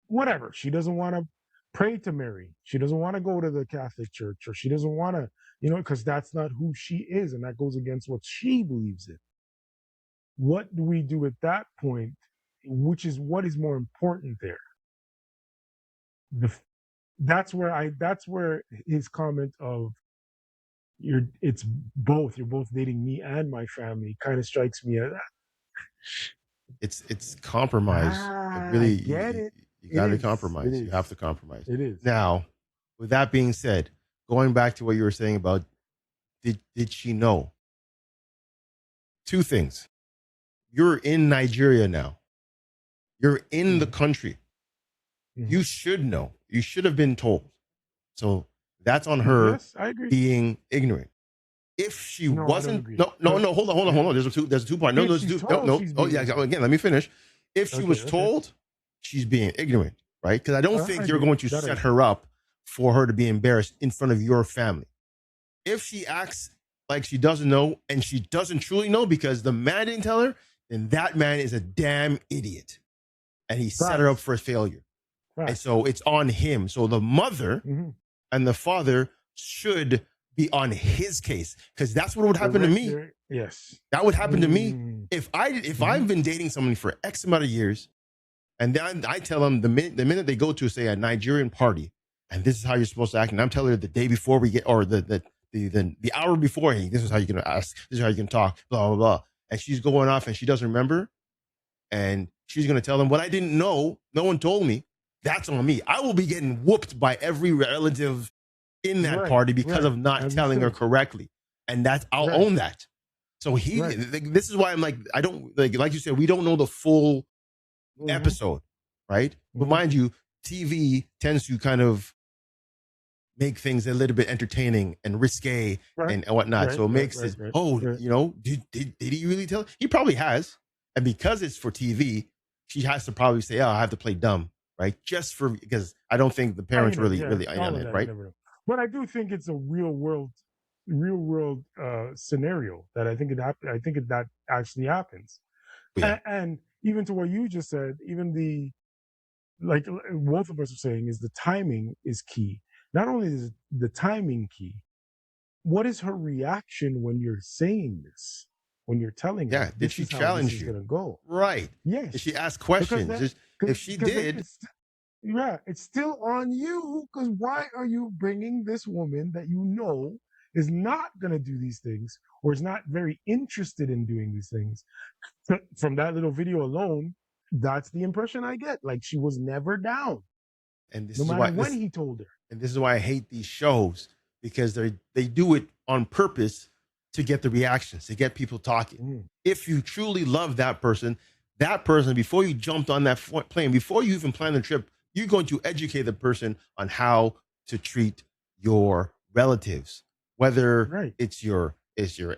[SPEAKER 1] whatever. She doesn't want to pray to Mary. She doesn't want to go to the Catholic Church, or she doesn't want to, because that's not who she is, and that goes against what she believes in. What do we do at that point? Which is what is more important there? That's where his comment of you're both dating me and my family kind of strikes me as
[SPEAKER 2] it's compromise. It really,
[SPEAKER 1] I get it.
[SPEAKER 2] You got to compromise. You have to compromise.
[SPEAKER 1] It is.
[SPEAKER 2] Now, with that being said, going back to what you were saying about did she know? Two things. You're in Nigeria now. You're in the country. Mm-hmm. You should know. You should have been told. So that's on her.
[SPEAKER 1] Yes, I agree.
[SPEAKER 2] Being ignorant. If she wasn't, no, hold on. There's a two part. No. Oh yeah. Again, let me finish. If she was told, she's being ignorant, right? Because I don't think you're going to set her up for her to be embarrassed in front of your family. If she acts like she doesn't know, and she doesn't truly know because the man didn't tell her, then that man is a damn idiot, and he set her up for failure. Right. And so it's on him. So the mother and the father should be on his case, because that's what would happen to me.
[SPEAKER 1] Yes,
[SPEAKER 2] that would happen to me if I've been dating someone for X amount of years, and then I tell them the minute they go to, say, a Nigerian party, and this is how you're supposed to act, and I'm telling her the day before we get, or the hour before, hey, this is how you're gonna ask, this is how you can talk, blah blah blah, and she's going off and she doesn't remember, and she's gonna tell them what I didn't know, no one told me. That's on me. I will be getting whooped by every relative in that party because of not telling her correctly, and I'll own that. So this is why I'm like, I don't like you said, we don't know the full episode, right? But mind you, TV tends to kind of make things a little bit entertaining and risque and whatnot. So it makes it, did he really tell? He probably has, and because it's for TV, she has to probably say, oh, I have to play dumb, right? Just because I don't think the parents really on it, right?
[SPEAKER 1] But I do think it's a real world scenario that I think that actually happens. Yeah. And even to what you just said, even like both of us are saying, is the timing is key. Not only is the timing key, what is her reaction when you're saying this? When you're telling her,
[SPEAKER 2] did she challenge you?
[SPEAKER 1] Gonna go
[SPEAKER 2] right?
[SPEAKER 1] Yes.
[SPEAKER 2] Did she ask questions? If she did,
[SPEAKER 1] it's still on you, because why are you bringing this woman that you know is not going to do these things, or is not very interested in doing these things? From that little video alone, that's the impression I get. Like she was never down.
[SPEAKER 2] And this
[SPEAKER 1] no
[SPEAKER 2] is
[SPEAKER 1] matter
[SPEAKER 2] why
[SPEAKER 1] when he told her.
[SPEAKER 2] And this is why I hate these shows, because they do it on purpose to get the reactions, to get people talking. If you truly love that person, before you jumped on that plane, before you even plan the trip, you're going to educate the person on how to treat your relatives, whether it's your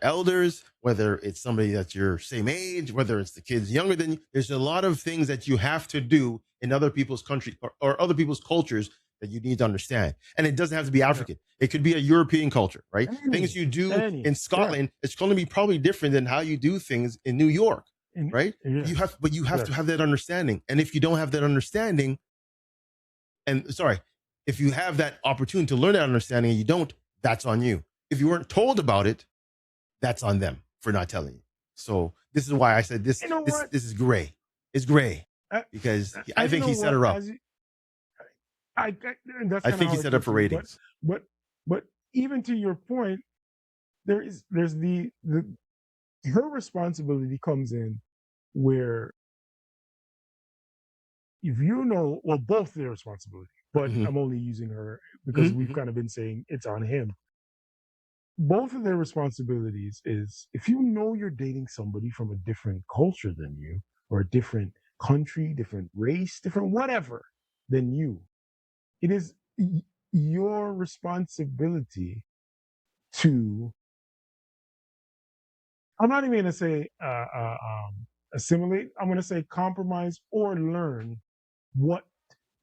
[SPEAKER 2] elders, whether it's somebody that's your same age, whether it's the kids younger than you. There's a lot of things that you have to do in other people's country or other people's cultures that you need to understand. And it doesn't have to be African. It could be a European culture, right? Things you do in Scotland, it's going to be probably different than how you do things in New York, right? You have to have that understanding. And if you don't have that understanding, if you have that opportunity to learn that understanding and you don't, that's on you. If you weren't told about it, that's on them for not telling you. So this is why I said this is gray. It's gray because I think he set her up.
[SPEAKER 1] I
[SPEAKER 2] think he set up for ratings.
[SPEAKER 1] But even to your point, there's the her responsibility comes in where if both their responsibility, but I'm only using her because we've kind of been saying it's on him. Both of their responsibilities is if you know you're dating somebody from a different culture than you, or a different country, different race, different whatever than you, it is your responsibility to, I'm not even going to say assimilate, I'm going to say compromise or learn what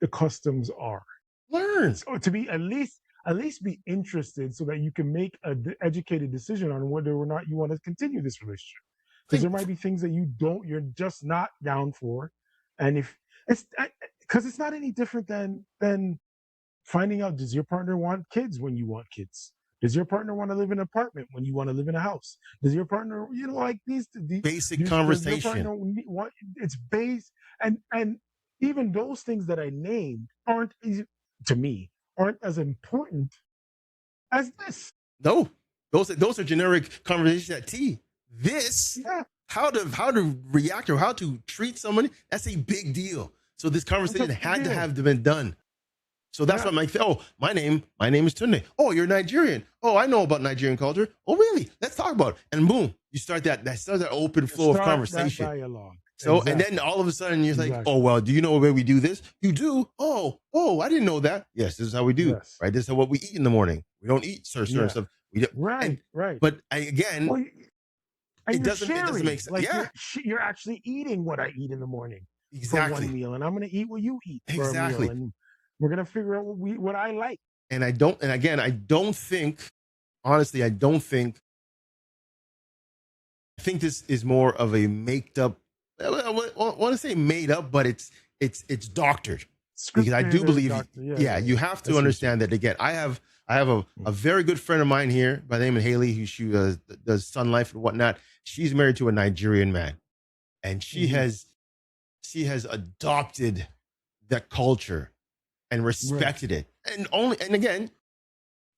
[SPEAKER 1] the customs are.
[SPEAKER 2] Learn.
[SPEAKER 1] So to be at least be interested so that you can make an educated decision on whether or not you want to continue this relationship. Because there might be things that you're just not down for. And if because it's not any different than finding out, does your partner want kids when you want kids? Does your partner want to live in an apartment when you want to live in a house? Does your partner, like these
[SPEAKER 2] basic conversation?
[SPEAKER 1] It's base, and even those things that I named aren't as important as this.
[SPEAKER 2] No, those are generic conversations at tea. This, how to react or how to treat somebody, that's a big deal. So this conversation had to have been done. So that's what I'm like, my name is Tunde. Oh, you're Nigerian. Oh, I know about Nigerian culture. Oh, really? Let's talk about it. And boom, you start that open flow of conversation.
[SPEAKER 1] That dialogue.
[SPEAKER 2] So, and then all of a sudden you're like, oh, well, do you know where we do this? You do? Oh, I didn't know that. Yes, this is how we do, right? This is what we eat in the morning. We don't eat certain stuff. We don't,
[SPEAKER 1] right.
[SPEAKER 2] But it doesn't make sense.
[SPEAKER 1] Like you're actually eating what I eat in the morning.
[SPEAKER 2] Exactly.
[SPEAKER 1] For one meal, and I'm going to eat what you eat.
[SPEAKER 2] Exactly.
[SPEAKER 1] For a meal, and we're going to figure out what I like.
[SPEAKER 2] And I don't think, honestly, I think this is more of a made up. I want to say made up, but it's doctored. Because I do believe, you have to understand that. Again, I have a very good friend of mine here by the name of Haley, who she does Sun Life and whatnot. She's married to a Nigerian man, and she has adopted that culture and respected it. And again,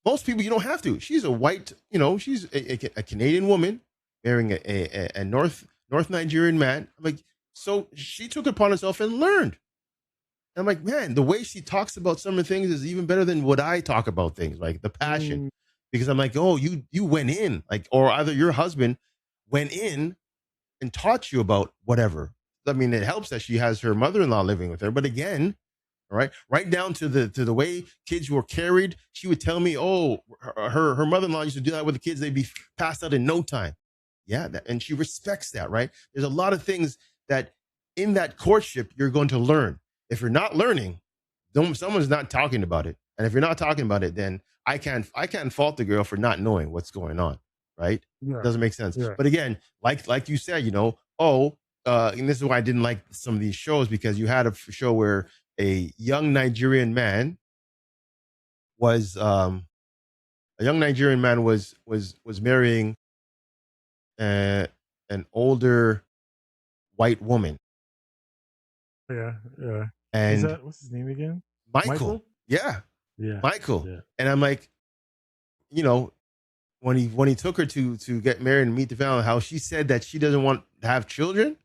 [SPEAKER 2] most people, you don't have to. She's a white, she's a Canadian woman marrying a North Nigerian man. I'm like, so she took it upon herself and learned. And I'm like, man, the way she talks about some of the things is even better than what I talk about things, like the passion. Because I'm like, oh, you went in, like, or either your husband went in and taught you about whatever. I mean, it helps that she has her mother-in-law living with her. But again, right down to the way kids were carried. She would tell me, oh, her mother-in-law used to do that with the kids. They'd be passed out in no time. Yeah, and she respects that, right? There's a lot of things that in that courtship you're going to learn. If you're not learning, someone's not talking about it. And if you're not talking about it, then I can't fault the girl for not knowing what's going on, right? It doesn't make sense. But again, like you said, and this is why I didn't like some of these shows, because you had a show where a young Nigerian man was marrying an older white woman.
[SPEAKER 1] Yeah.
[SPEAKER 2] And
[SPEAKER 1] what's his name again?
[SPEAKER 2] Michael. Yeah. Michael. Yeah. And I'm like, when he took her to get married and meet the family, how she said that she doesn't want to have children.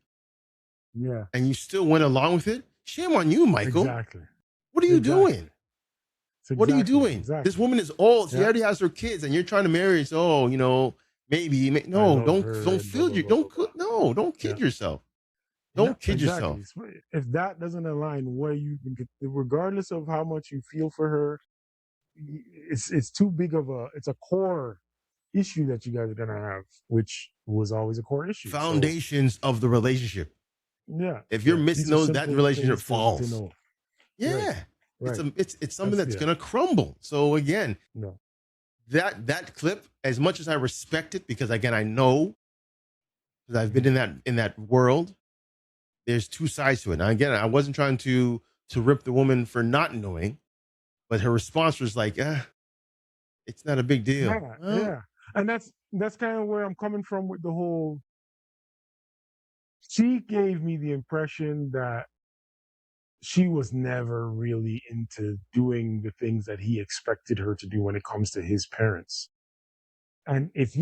[SPEAKER 1] Yeah.
[SPEAKER 2] And you still went along with it. Shame on you, Michael.
[SPEAKER 1] Exactly.
[SPEAKER 2] What are you doing? What are you doing?
[SPEAKER 1] Exactly.
[SPEAKER 2] This woman is old. She already has her kids, and you're trying to marry. So, maybe no, don't kid yourself. Don't kid yourself.
[SPEAKER 1] If that doesn't align, where you can, regardless of how much you feel for her, it's too big of it's a core issue that you guys are gonna have, which was always a core issue.
[SPEAKER 2] Foundations of the relationship.
[SPEAKER 1] Yeah.
[SPEAKER 2] If you're missing those, that relationship falls. Yeah.
[SPEAKER 1] Right.
[SPEAKER 2] It's something that's gonna crumble. So again, that clip, as much as I respect it, because again, I know, because I've been in that world, there's two sides to it. Now again, I wasn't trying to rip the woman for not knowing, but her response was like, it's not a big deal.
[SPEAKER 1] Yeah. And that's kind of where I'm coming from with the whole. She gave me the impression that she was never really into doing the things that he expected her to do when it comes to his parents. And if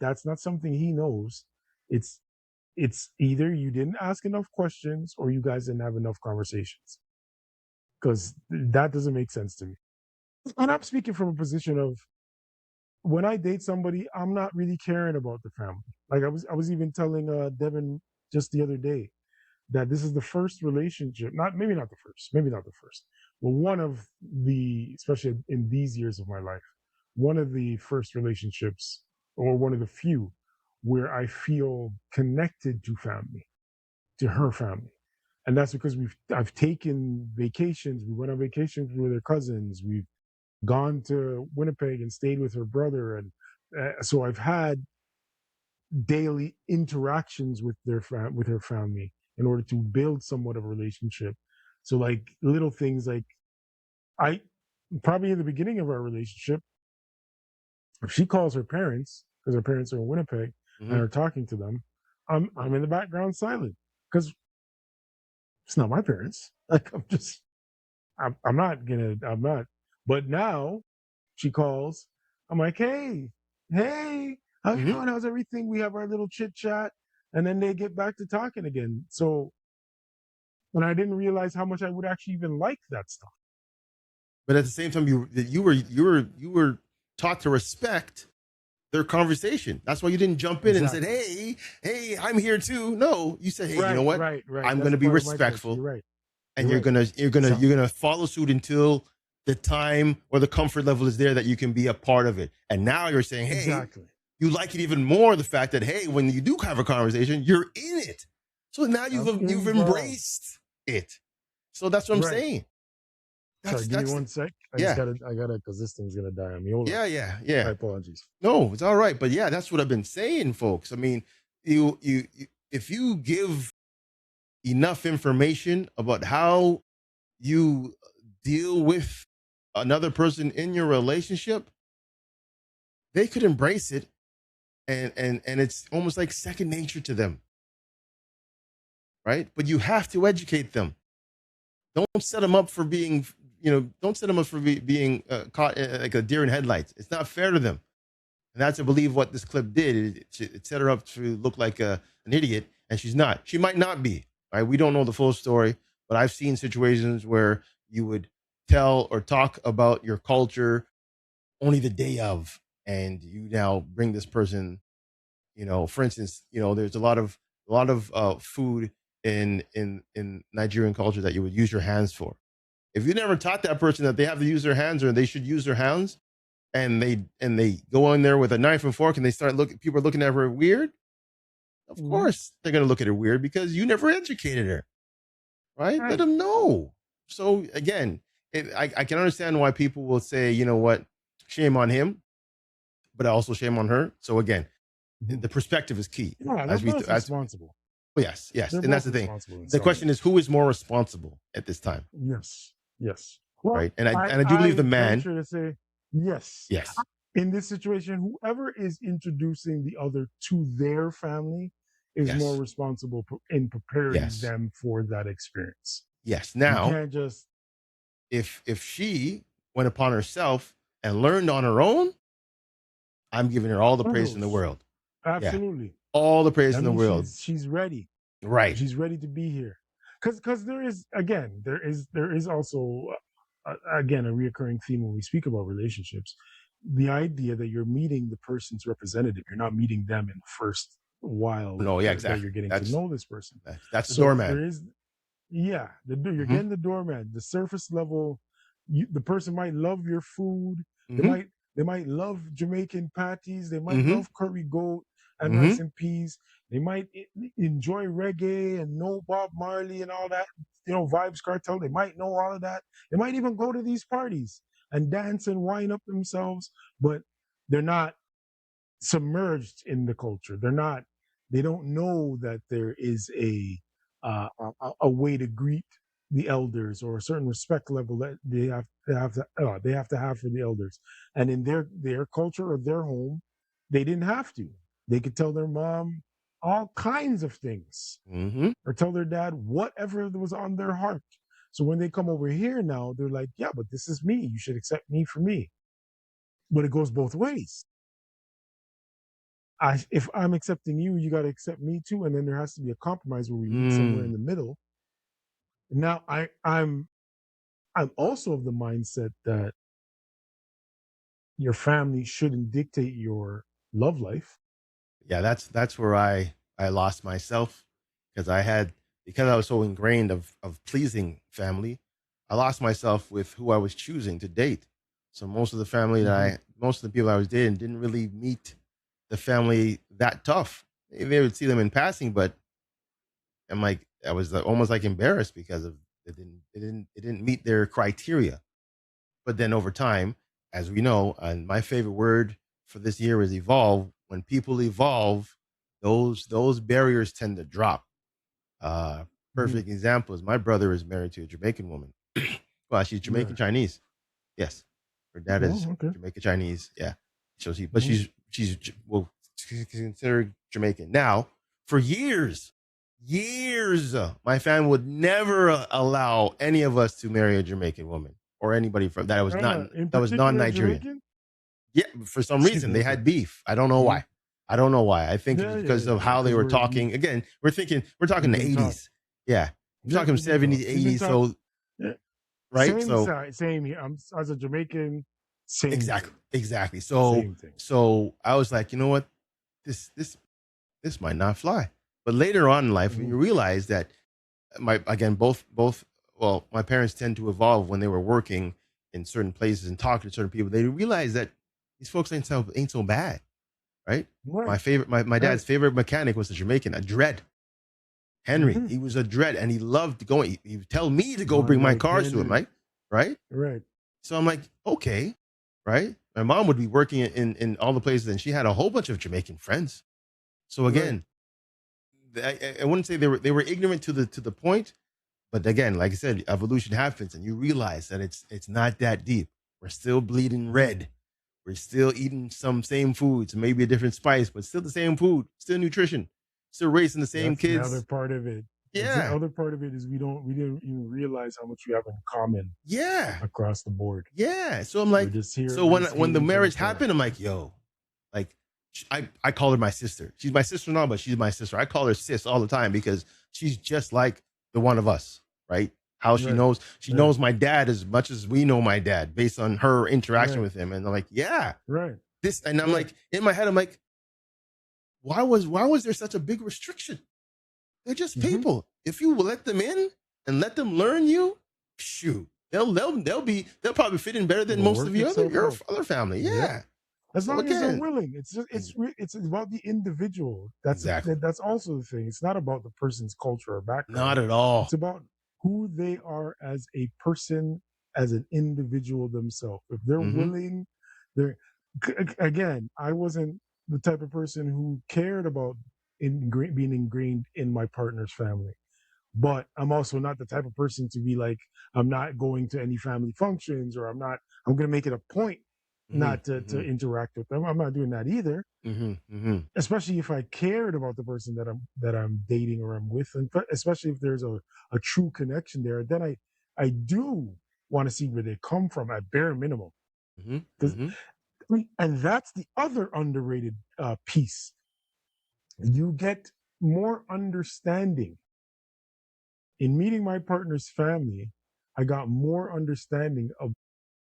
[SPEAKER 1] that's not something he knows, it's either you didn't ask enough questions or you guys didn't have enough conversations. Because that doesn't make sense to me. And I'm speaking from a position of, when I date somebody, I'm not really caring about the family. Like I was even telling Devin just the other day that this is the first relationship, maybe not the first, but one of the, especially in these years of my life, one of the first relationships, or one of the few, where I feel connected to family, to her family. And that's because I've taken vacations. We went on vacations with her cousins. We've gone to Winnipeg and stayed with her brother. And so I've had daily interactions with her family in order to build somewhat of a relationship. So like little things like, I probably in the beginning of our relationship, if she calls her parents, because her parents are in Winnipeg, and are talking to them, I'm in the background silent, because it's not my parents. Like I'm not. But now she calls. I'm like, hey, how you doing? How's everything? We have our little chit chat, and then they get back to talking again. So, and I didn't realize how much I would actually even like that stuff.
[SPEAKER 2] But at the same time, you were taught to respect their conversation. That's why you didn't jump in and said, hey, I'm here too. No, you said, hey, you know what?
[SPEAKER 1] Right.
[SPEAKER 2] I'm going to be respectful.
[SPEAKER 1] You're right.
[SPEAKER 2] And you're gonna follow suit until the time or the comfort level is there that you can be a part of it. And now you're saying, hey, you like it even more, the fact that, hey, when you do have a conversation, you're in it. So now you've embraced it. So that's what I'm saying.
[SPEAKER 1] Sorry, give me one sec. I gotta, because this thing's gonna die on me. Hold on.
[SPEAKER 2] Yeah.
[SPEAKER 1] My apologies.
[SPEAKER 2] No, it's all right. But yeah, that's what I've been saying, folks. I mean, you if you give enough information about how you deal with another person in your relationship, they could embrace it, and it's almost like second nature to them, right? But you have to educate them. Don't set them up for being being caught like a deer in headlights. It's not fair to them. And that's, I believe, what this clip did. It set her up to look like an idiot, and she's not. She might not be, right? We don't know the full story, but I've seen situations where you would tell or talk about your culture only the day of, and you now bring this person, for instance, there's a lot of food in Nigerian culture that you would use your hands for. If you never taught that person that they have to use their hands, or they should use their hands, and they go in there with a knife and fork, and people are looking at her weird, of course they're going to look at her weird, because you never educated her, right? Let them know. So again, I can understand why people will say, you know what, shame on him, but also shame on her. So again, the perspective is key.
[SPEAKER 1] Yeah, they're both responsible.
[SPEAKER 2] Yes. And that's the thing. The question is, who is more responsible at this time?
[SPEAKER 1] Yes. Well,
[SPEAKER 2] right. And I do believe the man.
[SPEAKER 1] To say yes. In this situation, whoever is introducing the other to their family is more responsible in preparing them for that experience.
[SPEAKER 2] Yes. Now,
[SPEAKER 1] you can't just.
[SPEAKER 2] If she went upon herself and learned on her own, I'm giving her all the praise in the world.
[SPEAKER 1] Absolutely.
[SPEAKER 2] All the praise in the world.
[SPEAKER 1] She's ready.
[SPEAKER 2] Right.
[SPEAKER 1] She's ready to be here. Because there is also again a reoccurring theme when we speak about relationships, the idea that you're meeting the person's representative. You're not meeting them in the first while that you're getting to know this person.
[SPEAKER 2] That's the doorman.
[SPEAKER 1] There is, you're getting the doorman. The surface level, the person might love your food. They might love Jamaican patties. They might love curry goat and rice and peas. They might enjoy reggae and know Bob Marley and all that, Vibes Cartel. They might know all of that. They might even go to these parties and dance and wind up themselves, but they're not submerged in the culture. They don't know that there is a way to greet the elders or a certain respect level that they have to have for the elders. And in their culture or their home, they didn't have to. They could tell their mom all kinds of things, or tell their dad whatever was on their heart. So when they come over here now, they're like, yeah, but this is me. You should accept me for me. But it goes both ways. If I'm accepting you, you got to accept me too, and then there has to be a compromise where we meet somewhere in the middle. Now, I'm also of the mindset that your family shouldn't dictate your love life.
[SPEAKER 2] Yeah, that's where I lost myself, because I was so ingrained of pleasing family. I lost myself with who I was choosing to date. So most of the family most of the people I was dating didn't really meet the family that tough. They would see them in passing, but I'm like, I was almost like embarrassed because of it didn't meet their criteria. But then over time, as we know, and my favorite word for this year is evolve. When people evolve, those barriers tend to drop. Perfect example is my brother is married to a Jamaican woman. Well, she's Jamaican Chinese. Yes, her dad is Jamaican Chinese. Yeah, so she's considered Jamaican. Now, for years, my family would never allow any of us to marry a Jamaican woman or anybody from that was non-Nigerian. Yeah, for some reason they had beef. I don't know why. I think it was because of how they were talking. Again, we're talking the 80s. Yeah, we're talking 70s, 80s. So, right?
[SPEAKER 1] Same here. I'm as a Jamaican. Same.
[SPEAKER 2] Exactly. So I was like, you know what, this might not fly. But later on in life, when you realize that my parents tend to evolve when they were working in certain places and talking to certain people, they realized that these folks ain't so bad, right? My dad's favorite mechanic was a Jamaican, a dread. Henry, he was a dread, and he loved going. He would tell me to go bring my cars to him, right? So I'm like, okay, right? My mom would be working in all the places, and she had a whole bunch of Jamaican friends. So again, I wouldn't say they were ignorant to the point, but again, like I said, evolution happens, and you realize that it's not that deep. We're still bleeding red. We're still eating some same foods, maybe a different spice, but still the same food, still nutrition, still raising the same kids.
[SPEAKER 1] The other part of it.
[SPEAKER 2] Yeah.
[SPEAKER 1] The other part of it is we didn't even realize how much we have in common.
[SPEAKER 2] Yeah.
[SPEAKER 1] Across the board.
[SPEAKER 2] Yeah. So I'm like, when the marriage happened, I'm like, yo, like I call her my sister. She's my sister-in-law, but she's my sister. I call her sis all the time because she's just like the one of us, right? How she knows my dad as much as we know my dad based on her interaction with him. And I'm like, yeah, and I'm like, in my head, I'm like, why was there such a big restriction? They're just people. If you will let them in and let them learn you, shoot, they'll probably fit in better than most of your other family. Yeah.
[SPEAKER 1] As long as they're willing. It's about the individual. That's also the thing. It's not about the person's culture or background.
[SPEAKER 2] Not at all.
[SPEAKER 1] It's about who they are as a person, as an individual themselves. If they're willing, again, I wasn't the type of person who cared about being ingrained in my partner's family. But I'm also not the type of person to be like, I'm not going to any family functions, or I'm going to make it a point not to interact with them. I'm not doing that either. Especially if I cared about the person that I'm dating or I'm with, and especially if there's a true connection there, then I do want to see where they come from at bare minimum. And that's the other underrated piece. You get more understanding. In meeting my partner's family, I got more understanding of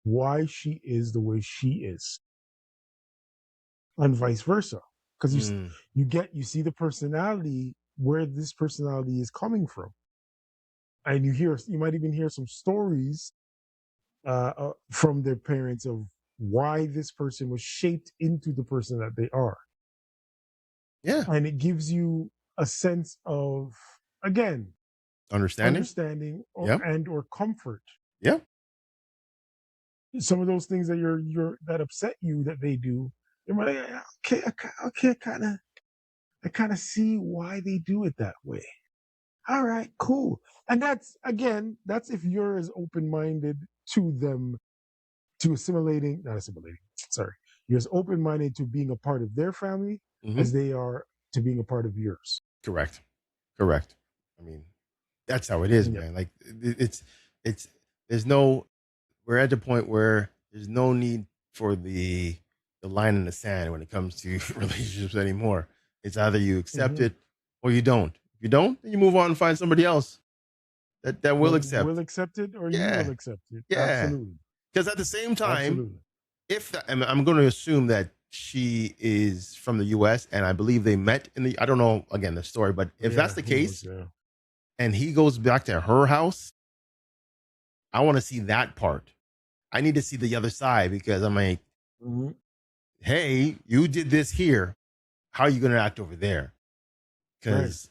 [SPEAKER 1] why she is the way she is, and vice versa. Because you see the personality, where this personality is coming from, and you might even hear some stories from their parents of why this person was shaped into the person that they are.
[SPEAKER 2] Yeah.
[SPEAKER 1] And it gives you a sense of, again, understanding or comfort.
[SPEAKER 2] Yeah.
[SPEAKER 1] Some of those things that that upset you that they do, you're like, okay, I kind of see why they do it that way. All right, cool. And that's if you're as open-minded to them, to not assimilating, sorry. You're as open-minded to being a part of their family as they are to being a part of yours.
[SPEAKER 2] Correct. I mean, that's how it is, man. Like we're at the point where there's no need for the line in the sand when it comes to relationships anymore. It's either you accept it or you don't. If you don't, then you move on and find somebody else that will accept.
[SPEAKER 1] Will accept it, or you will accept it.
[SPEAKER 2] Yeah.
[SPEAKER 1] Absolutely.
[SPEAKER 2] Because at the same time, I'm going to assume that she is from the U.S. and I believe they met I don't know, again, the story, but if that's the case, and he goes back to her house, I want to see that part. I need to see the other side, because I'm like, hey, you did this here. How are you going to act over there? Because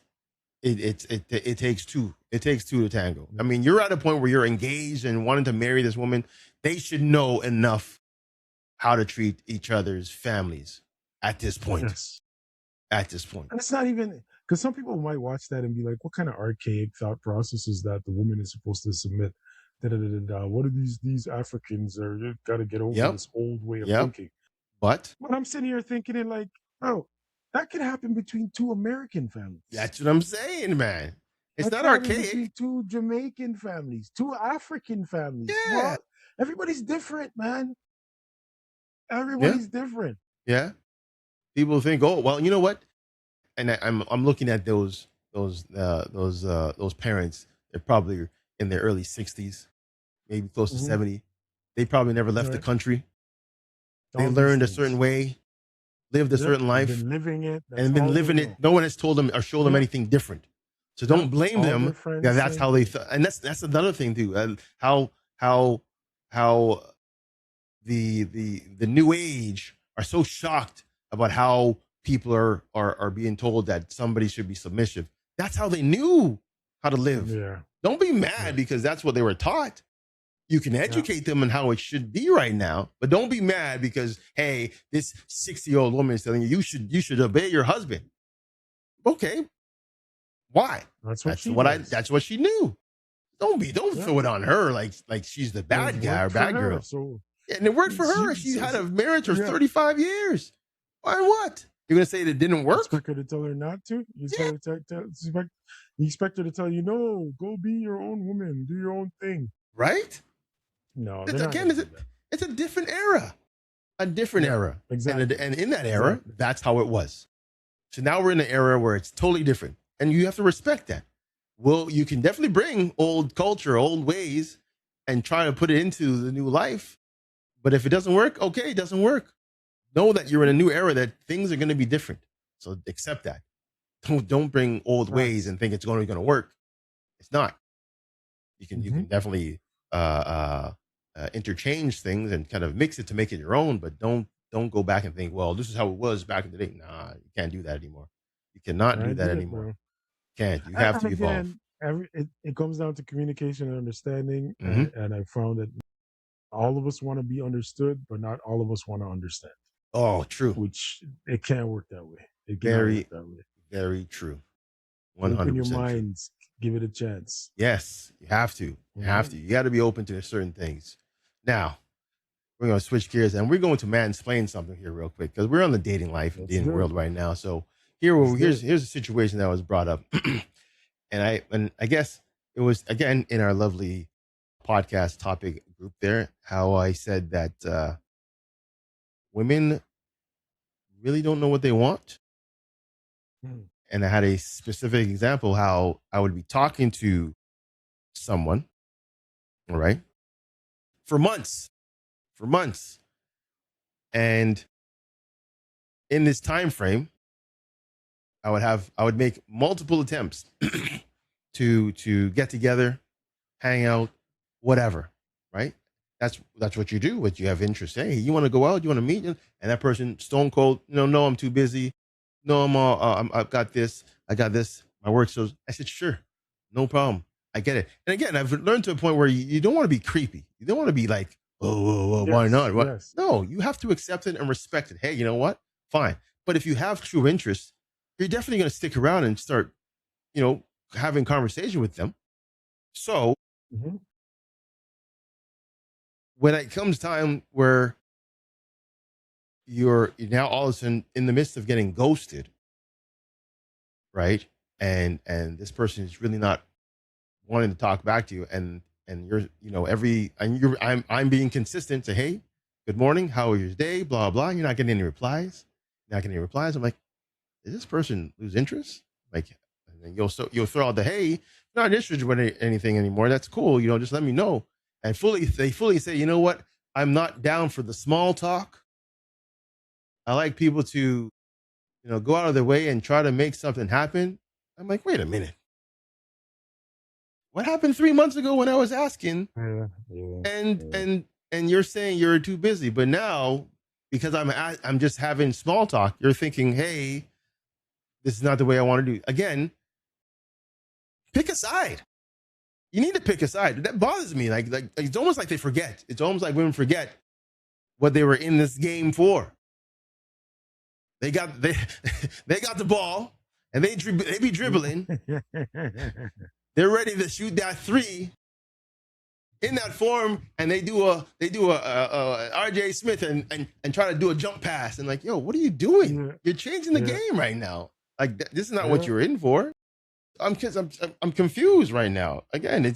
[SPEAKER 2] it takes two. It takes two to tango. I mean, you're at a point where you're engaged and wanting to marry this woman. They should know enough how to treat each other's families at this point.
[SPEAKER 1] Yes.
[SPEAKER 2] At this point.
[SPEAKER 1] And it's not even, because some people might watch that and be like, what kind of archaic thought process is that the woman is supposed to submit? What are these Africans are got to get over this old way of thinking?
[SPEAKER 2] But
[SPEAKER 1] I'm sitting here thinking it like, oh, that could happen between two American families.
[SPEAKER 2] That's what I'm saying, man. It's
[SPEAKER 1] not archaic. Between two Jamaican families, two African families.
[SPEAKER 2] Yeah.
[SPEAKER 1] Well, everybody's different, man. Everybody's different.
[SPEAKER 2] Yeah. People think, oh, well, you know what? And I'm looking at those parents. They're probably in their early 60s, maybe close to 70. They probably never left the country. They learned a certain way, lived a certain life,
[SPEAKER 1] been living it,
[SPEAKER 2] and been living it. No one has told them or shown them anything different. So don't blame them. Yeah, that's how they thought. And that's another thing too. How the new age are so shocked about how people are being told that somebody should be submissive. That's how they knew how to live.
[SPEAKER 1] Yeah.
[SPEAKER 2] Don't be mad because that's what they were taught. You can educate them on how it should be right now, but don't be mad because, hey, this 60-year-old woman is telling you should obey your husband. Okay. Why? That's what she knew. Don't throw it on her like she's the bad guy or bad girl. And it worked for her. She had a marriage for 35 years. Why what? You're going to say it didn't work?
[SPEAKER 1] You expect her to tell her not to? You expect her to tell you, no, go be your own woman. Do your own thing.
[SPEAKER 2] Right?
[SPEAKER 1] No.
[SPEAKER 2] It's a different era. A different era.
[SPEAKER 1] Exactly.
[SPEAKER 2] And in that era, that's how it was. So now we're in an era where it's totally different. And you have to respect that. Well, you can definitely bring old culture, old ways, and try to put it into the new life. But if it doesn't work, okay, it doesn't work. Know that you're in a new era, that things are going to be different. So accept that. Don't bring old ways and think it's going to work. It's not. You can definitely interchange things and kind of mix it to make it your own, but don't go back and think, well, this is how it was back in the day. Nah, you can't do that anymore. You cannot do that anymore. You can't. You have to evolve.
[SPEAKER 1] It comes down to communication and understanding, and I found that all of us want to be understood, but not all of us want to understand.
[SPEAKER 2] Oh, true.
[SPEAKER 1] Which it can't work that way.
[SPEAKER 2] Very true. 100%.
[SPEAKER 1] Open your minds. Give it a chance.
[SPEAKER 2] Yes, you have to. You have to. You got to be open to certain things. Now, we're going to switch gears and we're going to mansplain something here real quick because we're on the dating life and dating world right now. So here's a situation that was brought up, and I guess it was again in our lovely podcast topic group there how I said that women really don't know what they want, and I had a specific example how I would be talking to someone, all right, for months, and in this time frame, I would make multiple attempts to get together, hang out, whatever, right? That's what you do. What you have interest. Hey, you want to go out? You want to meet? And that person, stone cold. No, I'm too busy. No, I've got this. I got this. My work. So I said, sure, no problem. I get it. And again, I've learned to a point where you don't want to be creepy. You don't want to be like, oh, why not? What? Yes. No, you have to accept it and respect it. Hey, you know what? Fine. But if you have true interest, you're definitely going to stick around and start, having conversation with them. So when it comes time where you're now all of a sudden in the midst of getting ghosted, right? And this person is really not wanting to talk back to you, and you're I'm being consistent. Say, hey, good morning, how was your day? Blah blah. You're not getting any replies. I'm like, did this person lose interest? Like, and then you'll throw out the hey, not interested in anything anymore. That's cool. Just let me know. And they fully say, you know what? I'm not down for the small talk. I like people to, go out of their way and try to make something happen. I'm like, wait a minute. What happened 3 months ago when I was asking? And you're saying you're too busy, but now because I'm just having small talk, you're thinking, hey, this is not the way I want to do. Again, pick a side. You need to pick a side. That bothers me. Like it's almost like they forget. It's almost like women forget what they were in this game for. They got the ball and they be dribbling. They're ready to shoot that three in that form, and they do a RJ Smith and try to do a jump pass and like, yo, what are you doing? You're changing the game right now. Like this is not what you're in for. I'm confused right now. Again,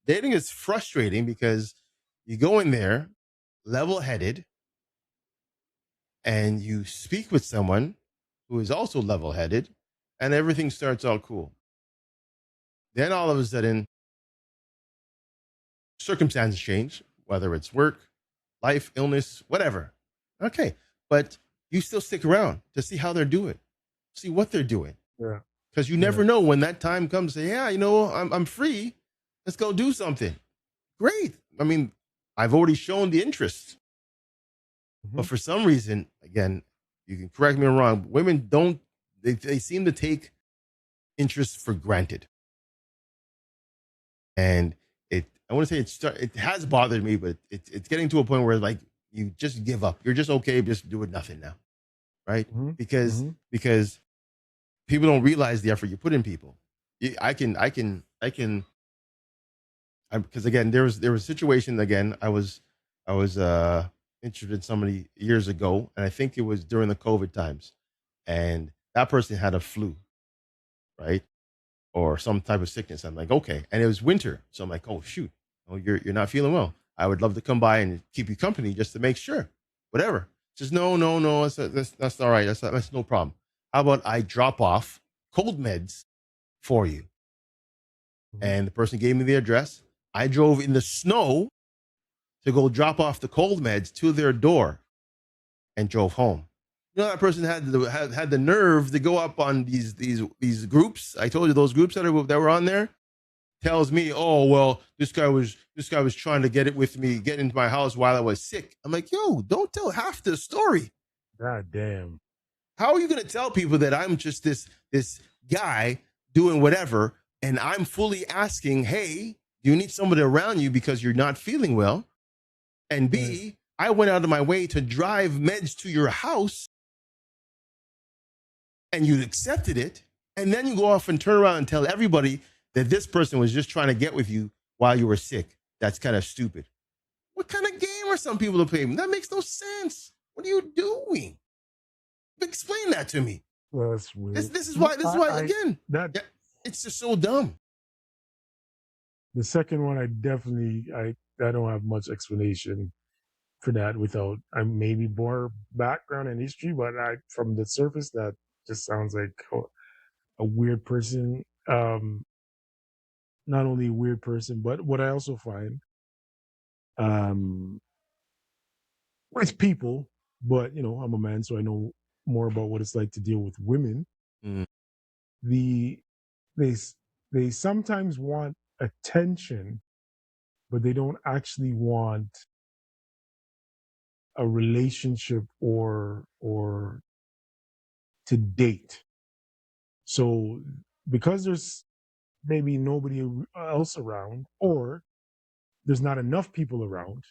[SPEAKER 2] dating is frustrating because you go in there level-headed and you speak with someone who is also level-headed and everything starts all cool. Then all of a sudden, circumstances change, whether it's work, life, illness, whatever. Okay, but you still stick around to see how they're doing, see what they're doing. Yeah. Because you never know when that time comes. Say, yeah, I'm free. Let's go do something. Great. I mean, I've already shown the interest. But for some reason, again, you can correct me if I'm wrong, women don't, they seem to take interest for granted. And I want to say it has bothered me, but it's getting to a point where like you just give up. You're just okay, just doing nothing now. Right? Because people don't realize the effort you put in people. Because again, there was a situation again. I was interested in somebody years ago, and I think it was during the COVID times, and that person had a flu, right, or some type of sickness. I'm like, okay, and it was winter, so I'm like, oh shoot, you're not feeling well. I would love to come by and keep you company just to make sure, whatever. Just no, that's all right. That's no problem. How about I drop off cold meds for you? And the person gave me the address. I drove in the snow to go drop off the cold meds to their door and drove home. That person had the nerve to go up on these groups. I told you those groups that were on there. Tells me, oh well, this guy was trying to get into my house while I was sick. I'm like, yo, don't tell half the story.
[SPEAKER 1] God damn.
[SPEAKER 2] How are you going to tell people that I'm just this guy doing whatever, and I'm fully asking, hey, do you need somebody around you because you're not feeling well? And B, I went out of my way to drive meds to your house, and you accepted it, and then you go off and turn around and tell everybody that this person was just trying to get with you while you were sick. That's kind of stupid. What kind of game are some people to play? That makes no sense. What are you doing? Explain that to me.
[SPEAKER 1] Well, that's weird.
[SPEAKER 2] This is why again, it's just so dumb.
[SPEAKER 1] The second one, I don't have much explanation for that without maybe more background and history, but from the surface, that just sounds like a weird person. Not only a weird person, but what I also find with people, but I'm a man, so I know more about what it's like to deal with women. The they sometimes want attention, but they don't actually want a relationship or to date. So because there's maybe nobody else around, or there's not enough people around,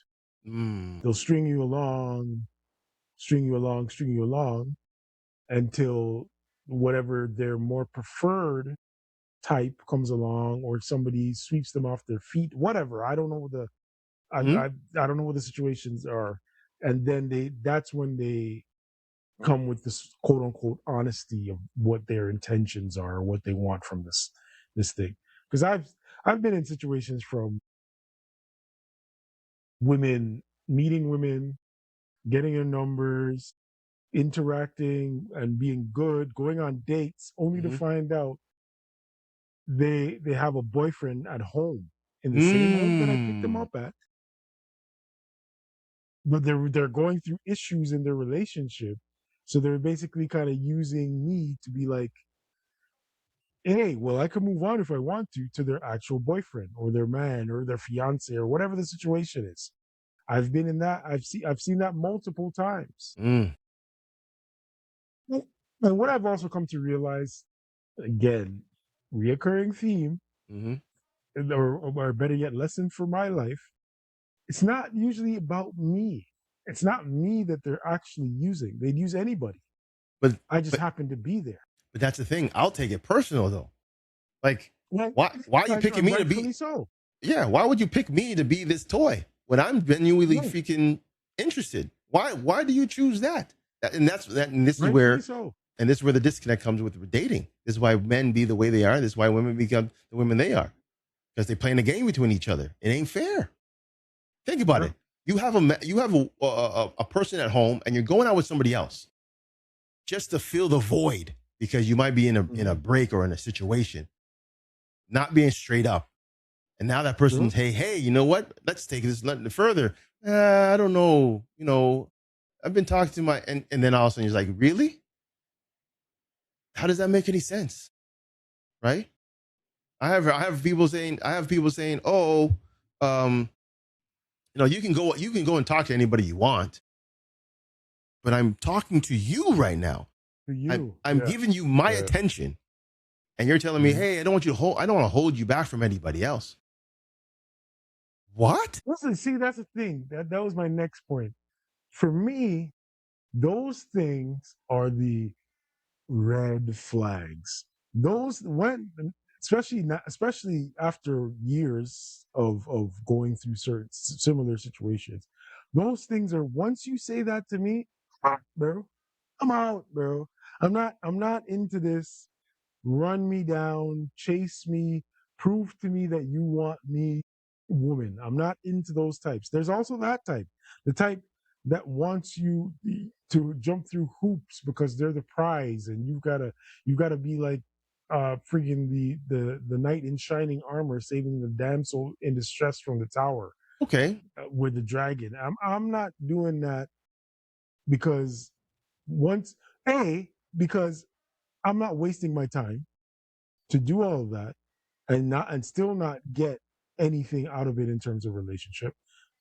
[SPEAKER 1] they'll string you along until whatever their more preferred type comes along, or somebody sweeps them off their feet, whatever. I don't know I don't know what the situations are. And then that's when they come with this quote unquote honesty of what their intentions are, what they want from this thing. Because I've been in situations from women meeting women, getting their numbers, interacting and being good, going on dates, only to find out they have a boyfriend at home, in the same home that I picked them up at. But they're going through issues in their relationship. So they're basically kind of using me to be like, hey, well, I can move on if I want to their actual boyfriend or their man or their fiance or whatever the situation is. I've been in that. I've seen that multiple times. And what I've also come to realize, again, reoccurring theme, or better yet, lesson for my life, it's not usually about me. It's not me that they're actually using. They'd use anybody. But I just happen to be there.
[SPEAKER 2] But that's the thing. I'll take it personal though. Like, why are you picking me to be?
[SPEAKER 1] So.
[SPEAKER 2] Yeah, why would you pick me to be this toy when I'm genuinely freaking interested? Why do you choose that? And this is where the disconnect comes with dating. This is why men be the way they are. This is why women become the women they are, because they're playing a game between each other. It ain't fair. Think about it. You have a person at home, and you're going out with somebody else just to fill the void because you might be in a break or in a situation, not being straight up. And now that person's, hey, you know what? Let's take this further. I don't know. I've been talking to my, and then all of a sudden he's like, really? How does that make any sense? Right? I have people saying, oh, you can go and talk to anybody you want, but I'm talking to you right now. I'm giving you my attention, and you're telling me, hey, I don't want to hold you back from anybody else. What?
[SPEAKER 1] Listen, see, that's the thing. That was my next point. For me, those things are the red flags. Those especially after years of going through certain similar situations. Those things are, once you say that to me, bro, I'm out, bro. I'm not into this. Run me down, chase me, prove to me that you want me, woman. I'm not into those types. There's also that type, the type that wants you to jump through hoops because they're the prize, and you gotta be like freaking the knight in shining armor saving the damsel in distress from the tower.
[SPEAKER 2] Okay.
[SPEAKER 1] With the dragon. I'm not doing that because because I'm not wasting my time to do all of that and still not get anything out of it in terms of relationship.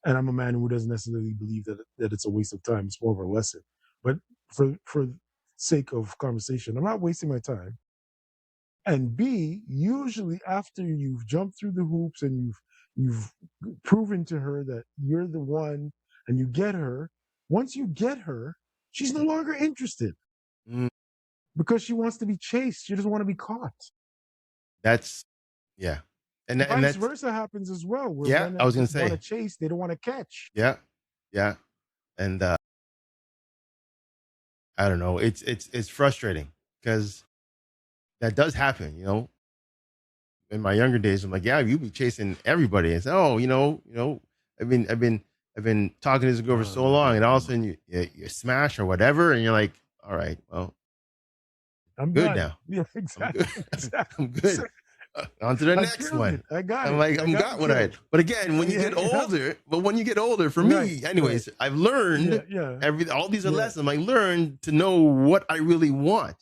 [SPEAKER 1] And I'm a man who doesn't necessarily believe that it's a waste of time. It's more of a lesson. But for sake of conversation, I'm not wasting my time. And B, usually after you've jumped through the hoops and you've proven to her that you're the one and you get her, once you get her, she's no longer interested. Because she wants to be chased. She doesn't want to be caught.
[SPEAKER 2] That's, yeah.
[SPEAKER 1] And vice versa happens as well. Where men
[SPEAKER 2] I was going to say,
[SPEAKER 1] want to chase, they don't want to catch.
[SPEAKER 2] Yeah. Yeah. And I don't know. It's frustrating because that does happen, In my younger days, I'm like, yeah, you be chasing everybody. And say, oh, I've been talking to this girl for so long, and all of a sudden you smash or whatever, and you're like, all right, well,
[SPEAKER 1] I'm
[SPEAKER 2] good
[SPEAKER 1] done.
[SPEAKER 2] now.
[SPEAKER 1] Yeah, exactly.
[SPEAKER 2] I'm good. On to the next one.
[SPEAKER 1] I got
[SPEAKER 2] I'm
[SPEAKER 1] it.
[SPEAKER 2] like, I'm got what I. But again, when you get older, for me, anyways, I've learned all these are lessons. I learned to know what I really want.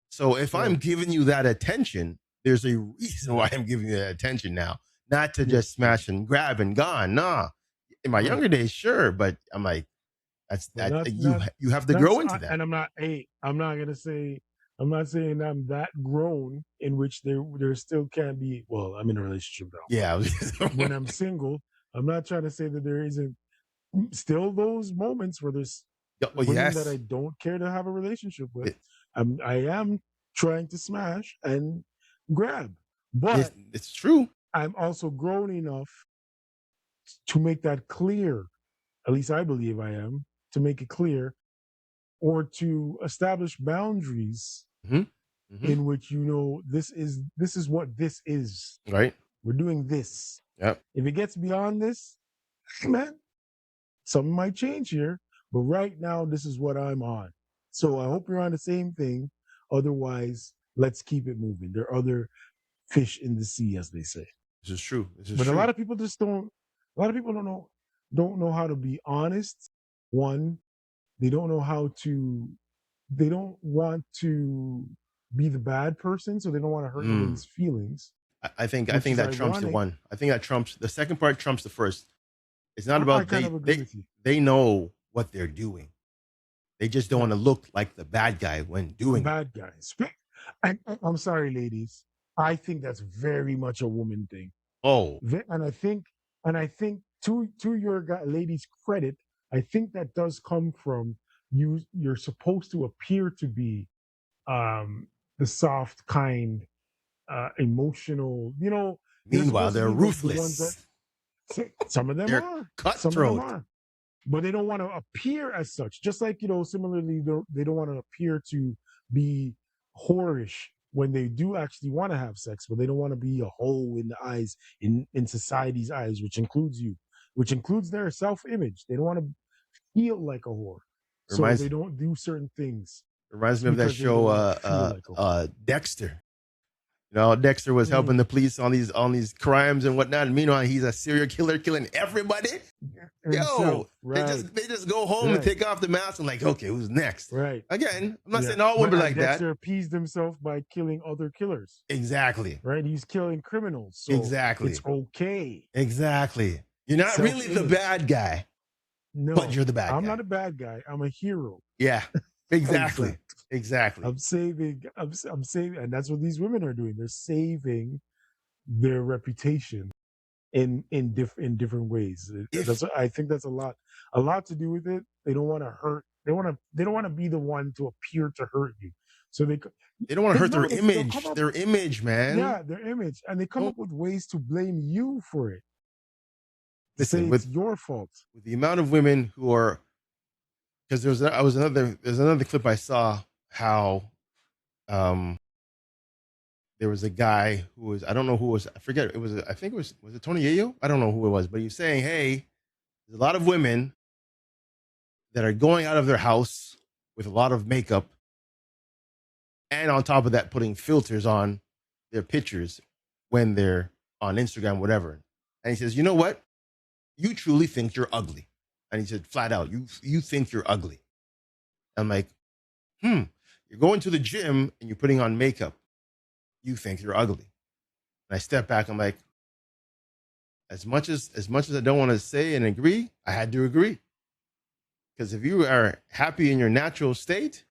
[SPEAKER 2] So if I'm giving you that attention, there's a reason why I'm giving you that attention now, not to just smash and grab and gone. Nah, in my younger days, sure, but I'm like, you have to grow into that.
[SPEAKER 1] And I'm not gonna say. I'm not saying I'm that grown in which there still can't be. Well, I'm in a relationship now.
[SPEAKER 2] Yeah.
[SPEAKER 1] When I'm single, I'm not trying to say that there isn't still those moments where there's women that I don't care to have a relationship with. I am trying to smash and grab, but
[SPEAKER 2] it's true.
[SPEAKER 1] I'm also grown enough to make that clear. At least I believe I am, to make it clear, or to establish boundaries in which this is what this is.
[SPEAKER 2] Right.
[SPEAKER 1] We're doing this.
[SPEAKER 2] Yep.
[SPEAKER 1] If it gets beyond this, man, something might change here. But right now, this is what I'm on. So I hope you're on the same thing. Otherwise, let's keep it moving. There are other fish in the sea, as they say.
[SPEAKER 2] This is true.
[SPEAKER 1] A lot of people just don't. A lot of people don't know how to be honest. One, they don't know how to. They don't want to be the bad person, so they don't want to hurt anybody's feelings.
[SPEAKER 2] I think that trumps the one. I think that trumps the second part. Trumps the first. It's not about they know what they're doing. They just don't want to look like the bad guy when doing
[SPEAKER 1] bad guys. I'm sorry, ladies. I think that's very much a woman thing.
[SPEAKER 2] Oh,
[SPEAKER 1] and I think to your ladies' credit, I think that does come from you. You're supposed to appear to be the soft, kind, emotional.
[SPEAKER 2] Meanwhile, they're ruthless.
[SPEAKER 1] Some of them are
[SPEAKER 2] cutthroat.
[SPEAKER 1] Some of them are. But they don't want to appear as such. Just like, similarly, they don't want to appear to be whorish when they do actually want to have sex, but they don't want to be a hole in the eyes, in society's eyes, which includes you, which includes their self-image. They don't want to feel like a whore. So they don't do certain things.
[SPEAKER 2] Reminds me of that show, Dexter. Dexter was helping the police on these crimes and whatnot. And meanwhile, he's a serial killer killing everybody. They just go home and take off the mask and like, okay, who's next?
[SPEAKER 1] Right.
[SPEAKER 2] Again, I'm not saying all women like that.
[SPEAKER 1] Dexter appeased himself by killing other killers.
[SPEAKER 2] Exactly.
[SPEAKER 1] Right. He's killing criminals. So
[SPEAKER 2] exactly.
[SPEAKER 1] It's okay.
[SPEAKER 2] Exactly. You're not really the bad guy.
[SPEAKER 1] No,
[SPEAKER 2] but you're the bad guy.
[SPEAKER 1] I'm not a bad guy. I'm a hero.
[SPEAKER 2] Yeah. Exactly. Exactly.
[SPEAKER 1] I'm saving, and that's what these women are doing. They're saving their reputation in different ways. I think that's a lot to do with it. They don't want to hurt. They don't want to be the one to appear to hurt you. So they
[SPEAKER 2] don't want to hurt their image. Their image, man.
[SPEAKER 1] Yeah, their image, and they come up with ways to blame you for it.
[SPEAKER 2] Listen,
[SPEAKER 1] it's your fault.
[SPEAKER 2] With the amount of women who are. Because there's another clip I saw how there was a guy who was, I don't know who it was, I forget, was it Tony Yayo? I don't know who it was, but he was saying, hey, there's a lot of women that are going out of their house with a lot of makeup and on top of that putting filters on their pictures when they're on Instagram, whatever. And he says, you know what? You truly think you're ugly. And he said, flat out, you think you're ugly. I'm like, you're going to the gym and you're putting on makeup. You think you're ugly. And I step back, I'm like, as much as I don't want to say and agree, I had to agree. Because if you are happy in your natural state,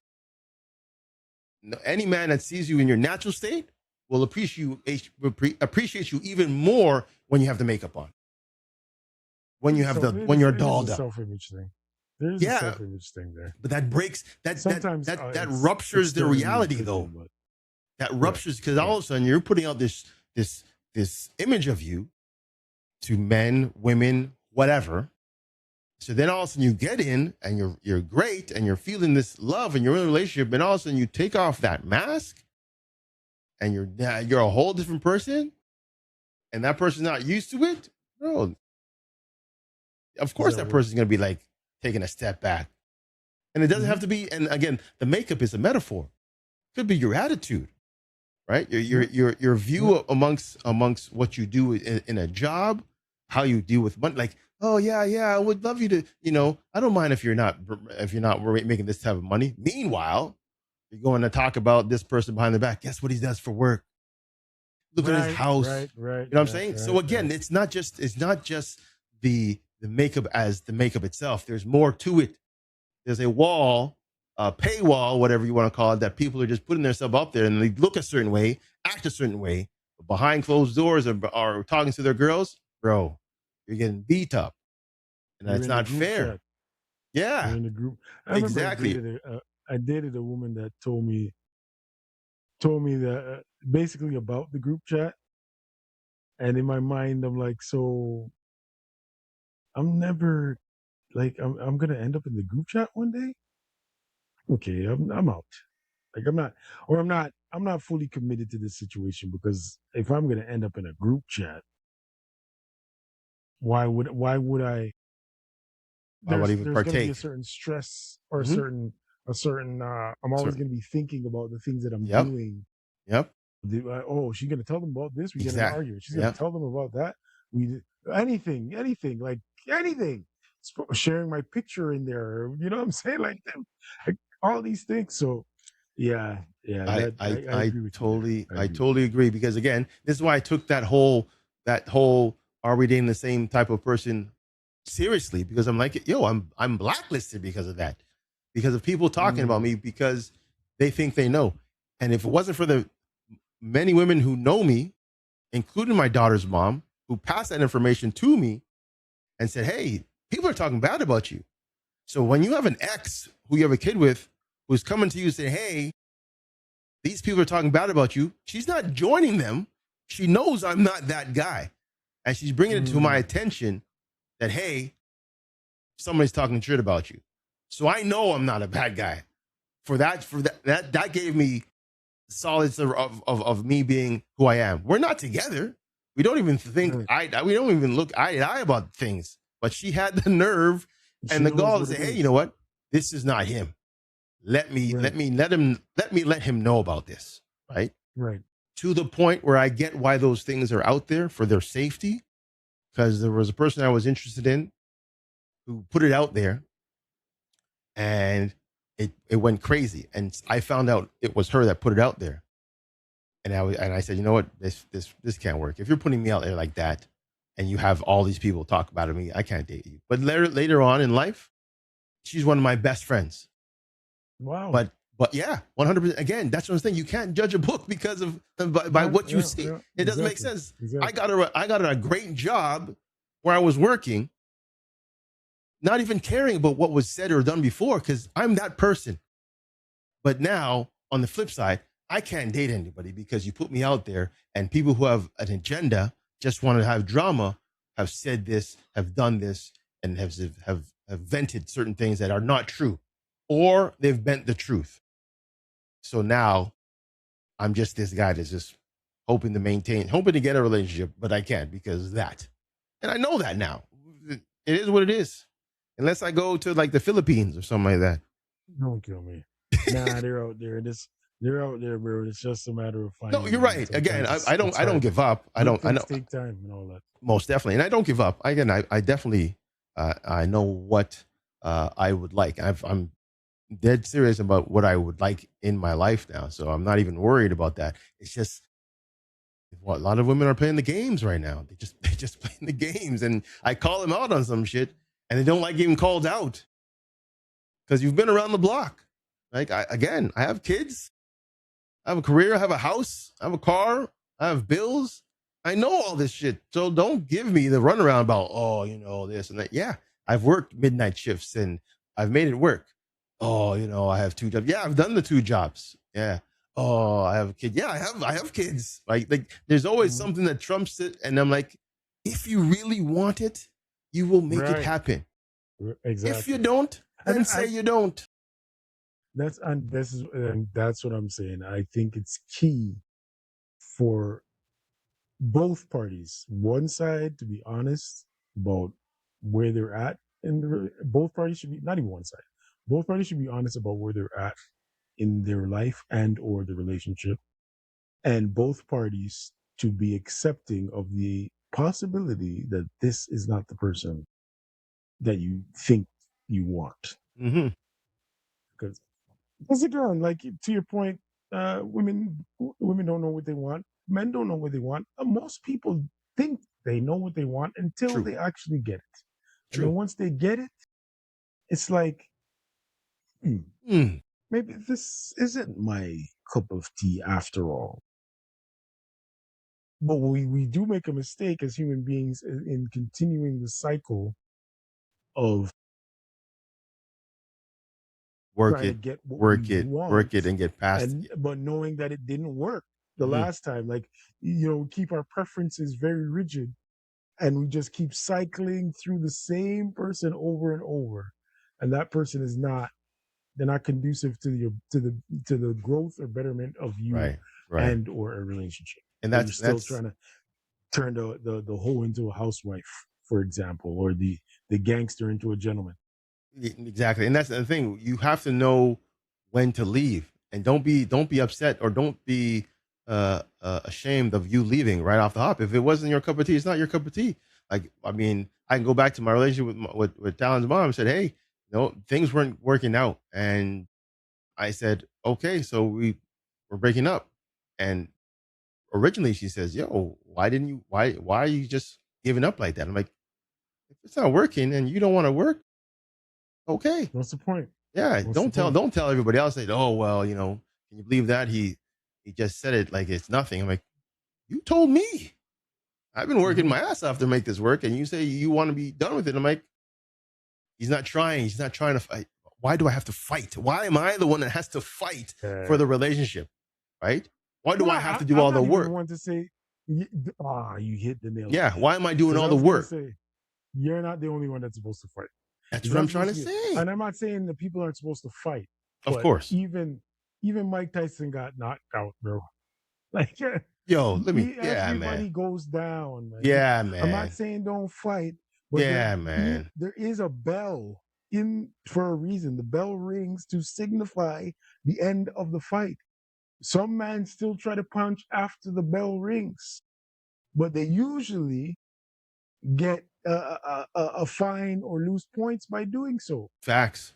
[SPEAKER 2] any man that sees you in your natural state will appreciate you even more when you have the makeup on. When you have when you're dolled up.
[SPEAKER 1] Self-image thing. There's a self-image thing there.
[SPEAKER 2] But that breaks that ruptures the reality though. That ruptures because all of a sudden you're putting out this image of you to men, women, whatever. So then all of a sudden you get in and you're great and you're feeling this love and you're in a relationship, and all of a sudden you take off that mask and you're a whole different person, and that person's not used to it, bro. Of course, that person's going to be like taking a step back. And it doesn't have to be. And again, the makeup is a metaphor. Could be your attitude, right? Your view amongst what you do in a job, how you deal with money. Like, oh yeah, I would love you to, I don't mind if you're not making this type of money. Meanwhile, you're going to talk about this person behind the back. Guess what he does for work? Look at his house.
[SPEAKER 1] Right.
[SPEAKER 2] You know what I'm saying? So again, it's not just the makeup as the makeup itself. There's more to it. There's a wall, a paywall, whatever you want to call it, that people are just putting themselves up there and they look a certain way, act a certain way, but behind closed doors or talking to their girls, bro, you're getting beat up, and that's not fair. Chat. Yeah,
[SPEAKER 1] in the group.
[SPEAKER 2] Exactly.
[SPEAKER 1] I dated a woman that told me that basically about the group chat, and in my mind, I'm like, so I'm never like I'm gonna end up in the group chat one day. Okay, I'm out. Like I'm not fully committed to this situation, because if I'm gonna end up in a group chat, why would I? There's gonna be a certain stress or a certain I'm always gonna be thinking about the things that I'm doing.
[SPEAKER 2] Yep.
[SPEAKER 1] Oh, she's gonna tell them about this. We get an argument. She's gonna tell them about that. Anything, like anything. Sharing my picture in there. You know what I'm saying? Like all these things. So yeah.
[SPEAKER 2] I agree with you. I totally agree, because again, this is why I took that whole are we dating the same type of person seriously, because I'm like, yo, I'm blacklisted because of that, because of people talking about me because they think they know. And if it wasn't for the many women who know me, including my daughter's mom, who passed that information to me and said, hey, people are talking bad about you. So when you have an ex who you have a kid with who's coming to you and say, hey, these people are talking bad about you, she's not joining them. She knows I'm not that guy. And she's bringing it to my attention that, hey, somebody's talking shit about you. So I know I'm not a bad guy. That gave me solids of me being who I am. We're not together. We don't even think we don't even look eye to eye about things. But she had the nerve and the gall to say, hey, you know what? This is not him. Let me let him know about this. Right. To the point where I get why those things are out there, for their safety. Because there was a person I was interested in who put it out there, and it went crazy. And I found out it was her that put it out there. And I said, you know what, this can't work. If you're putting me out there like that, and you have all these people talk about me, I can't date you. But later on in life, she's one of my best friends.
[SPEAKER 1] Wow.
[SPEAKER 2] But yeah, 100%. Again, that's what I'm saying. You can't judge a book because of by what you see. It doesn't make sense. Exactly. I got a great job where I was working, not even caring about what was said or done before, because I'm that person. But now, on the flip side, I can't date anybody because you put me out there, and people who have an agenda, just want to have drama, have said this, have done this, and have vented certain things that are not true, or they've bent the truth. So now I'm just this guy that's just hoping to get a relationship, but I can't because of that. And I know that now. It is what it is. Unless I go to like the Philippines or something like that.
[SPEAKER 1] Don't kill me. Nah, they're out there. They're out there, bro. It's just a matter of finding.
[SPEAKER 2] No, you're right. Again, I don't give up. I know
[SPEAKER 1] take time and all that.
[SPEAKER 2] Most definitely. And I don't give up. Again, I definitely I know what I would like. I'm dead serious about what I would like in my life now. So I'm not even worried about that. It's just a lot of women are playing the games right now. They just playing the games, and I call them out on some shit, and they don't like getting called out because you've been around the block. Like I have kids, I have a career, I have a house, I have a car, I have bills. I know all this shit. So don't give me the runaround about this and that. Yeah, I've worked midnight shifts and I've made it work. I have 2 jobs. Yeah, I've done the 2 jobs. Yeah. Oh, I have a kid. Yeah, I have kids. Like there's always something that trumps it. And I'm like, if you really want it, you will make it happen.
[SPEAKER 1] Exactly.
[SPEAKER 2] If you don't, then say you don't.
[SPEAKER 1] That's what I'm saying. I think it's key for both parties, one side to be honest about where they're at, and both parties should be, not even one side, both parties should be honest about where they're at in their life and or the relationship, and both parties to be accepting of the possibility that this is not the person that you think you want. Because again, like to your point, women don't know what they want. Men don't know what they want. Most people think they know what they want until they actually get it. And then once they get it, it's like, maybe this isn't my cup of tea after all. But we do make a mistake as human beings in continuing the cycle of
[SPEAKER 2] work
[SPEAKER 1] trying
[SPEAKER 2] it,
[SPEAKER 1] to get what
[SPEAKER 2] work
[SPEAKER 1] we
[SPEAKER 2] it,
[SPEAKER 1] want,
[SPEAKER 2] work it, and get past it.
[SPEAKER 1] But knowing that it didn't work the last time, like, we keep our preferences very rigid, and we just keep cycling through the same person over and over, and that person is not. They're not conducive to the growth or betterment of you,
[SPEAKER 2] right.
[SPEAKER 1] and or a relationship.
[SPEAKER 2] And
[SPEAKER 1] you're still trying to turn the hoe into a housewife, for example, or the gangster into a gentleman.
[SPEAKER 2] Exactly. And that's the thing. You have to know when to leave, and don't be upset, or don't be ashamed of you leaving right off the hop. If it wasn't your cup of tea, it's not your cup of tea. Like, I mean, I can go back to my relationship with Talon's mom and said, hey, no, things weren't working out. And I said, okay, so we're breaking up. And originally she says, yo, why are you just giving up like that? I'm like, if it's not working and you don't want to work, okay.
[SPEAKER 1] What's the point?
[SPEAKER 2] Yeah. Don't tell everybody else that, oh, well, can you believe that? He just said it like it's nothing. I'm like, you told me. I've been working my ass off to make this work, and you say you want to be done with it. I'm like, he's not trying to fight. Why do I have to fight? Why am I the one that has to fight for the relationship? Right? Why do I have to do all the work?
[SPEAKER 1] I want to say, you hit the nail.
[SPEAKER 2] Yeah. Why am I doing all the work?
[SPEAKER 1] You're not the only one that's supposed to fight.
[SPEAKER 2] That's what I'm trying to say.
[SPEAKER 1] And I'm not saying that people aren't supposed to fight.
[SPEAKER 2] Of course.
[SPEAKER 1] Even Mike Tyson got knocked out, bro. Like,
[SPEAKER 2] everybody
[SPEAKER 1] goes down, man.
[SPEAKER 2] Yeah, man.
[SPEAKER 1] I'm not saying don't fight, but
[SPEAKER 2] man.
[SPEAKER 1] There is a bell for a reason. The bell rings to signify the end of the fight. Some men still try to punch after the bell rings, but they usually get a fine or lose points by doing so.
[SPEAKER 2] Facts.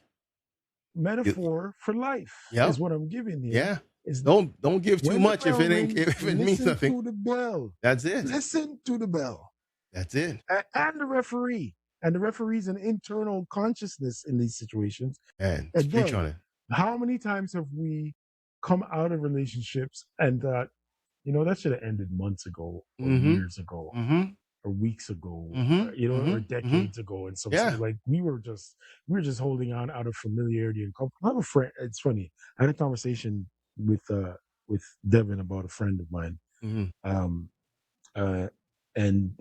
[SPEAKER 1] Metaphor for life is what I'm giving here.
[SPEAKER 2] Yeah. Don't give too much if it means nothing.
[SPEAKER 1] Listen to the bell.
[SPEAKER 2] That's it.
[SPEAKER 1] Listen to the bell.
[SPEAKER 2] That's it.
[SPEAKER 1] And the referee. And the referee's an internal consciousness in these situations.
[SPEAKER 2] And
[SPEAKER 1] again,
[SPEAKER 2] speech on it.
[SPEAKER 1] How many times have we come out of relationships and thought, that should have ended months ago, or years ago, or weeks ago, or decades ago, and something like we were just holding on out of familiarity and comfort. I have a friend. It's funny. I had a conversation with Devin about a friend of mine, and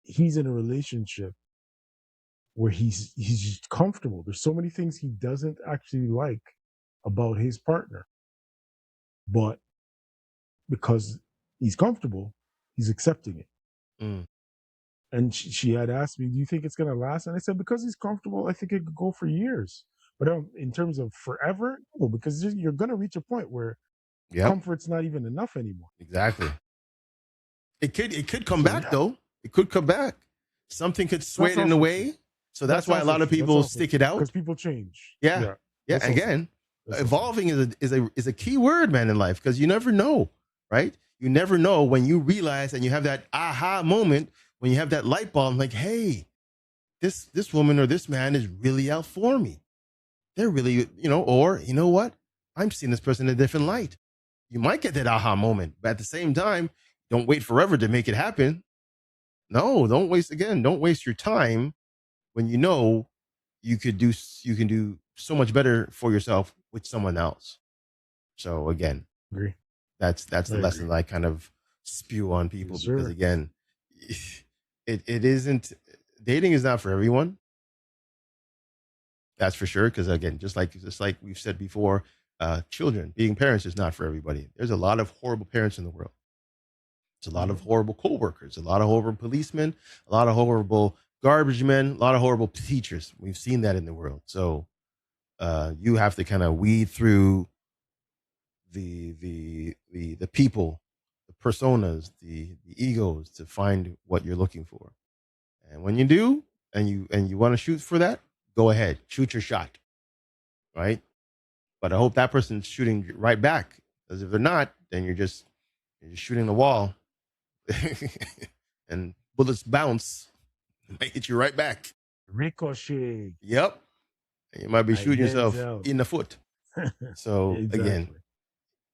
[SPEAKER 1] he's in a relationship where he's just comfortable. There's so many things he doesn't actually like about his partner, but because he's comfortable, he's accepting it. And she had asked me, do you think it's going to last? And I said, because he's comfortable, I think it could go for years. But in terms of forever, no, because you're going to reach a point where comfort's not even enough anymore.
[SPEAKER 2] Exactly. It could come back, though. It could come back. Something could sway it in a way. So that's why a lot of people stick it out.
[SPEAKER 1] Because people change.
[SPEAKER 2] Yeah. Again, evolving is a key word, man, in life, because you never know, right? You never know when you realize and you have that aha moment, when you have that light bulb, like, hey, this woman or this man is really out for me. They're really, or you know what? I'm seeing this person in a different light. You might get that aha moment, but at the same time, don't wait forever to make it happen. No, don't waste your time when you know you can do so much better for yourself with someone else. So again,
[SPEAKER 1] agree.
[SPEAKER 2] That's the lesson that I kind of spew on people, because again, it isn't, dating is not for everyone. That's for sure. Because again, just like we've said before, children, being parents is not for everybody. There's a lot of horrible parents in the world. There's a lot of horrible coworkers, a lot of horrible policemen, a lot of horrible garbage men, a lot of horrible teachers. We've seen that in the world. So you have to kind of weed through the people, the personas, the egos to find what you're looking for. And when you do, and you want to shoot for that, go ahead, shoot your shot, right? But I hope that person's shooting right back, because if they're not, then you're just shooting the wall, and bullets bounce, and might hit you right back.
[SPEAKER 1] Ricochet.
[SPEAKER 2] Yep, and you might be shooting yourself in the foot. So again,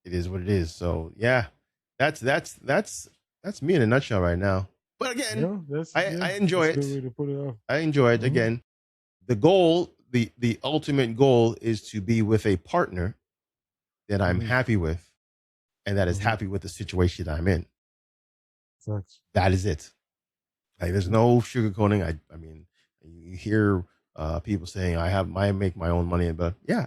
[SPEAKER 2] it is what it is. So yeah, that's me in a nutshell right now. But again, I enjoy it.
[SPEAKER 1] That's a good way to put it off.
[SPEAKER 2] I enjoy it. Again, the goal, the ultimate goal is to be with a partner that I'm happy with, and that is happy with the situation I'm in.
[SPEAKER 1] Sucks.
[SPEAKER 2] That is it. Like, there's no sugarcoating. I mean, you hear people saying I make my own money, but yeah,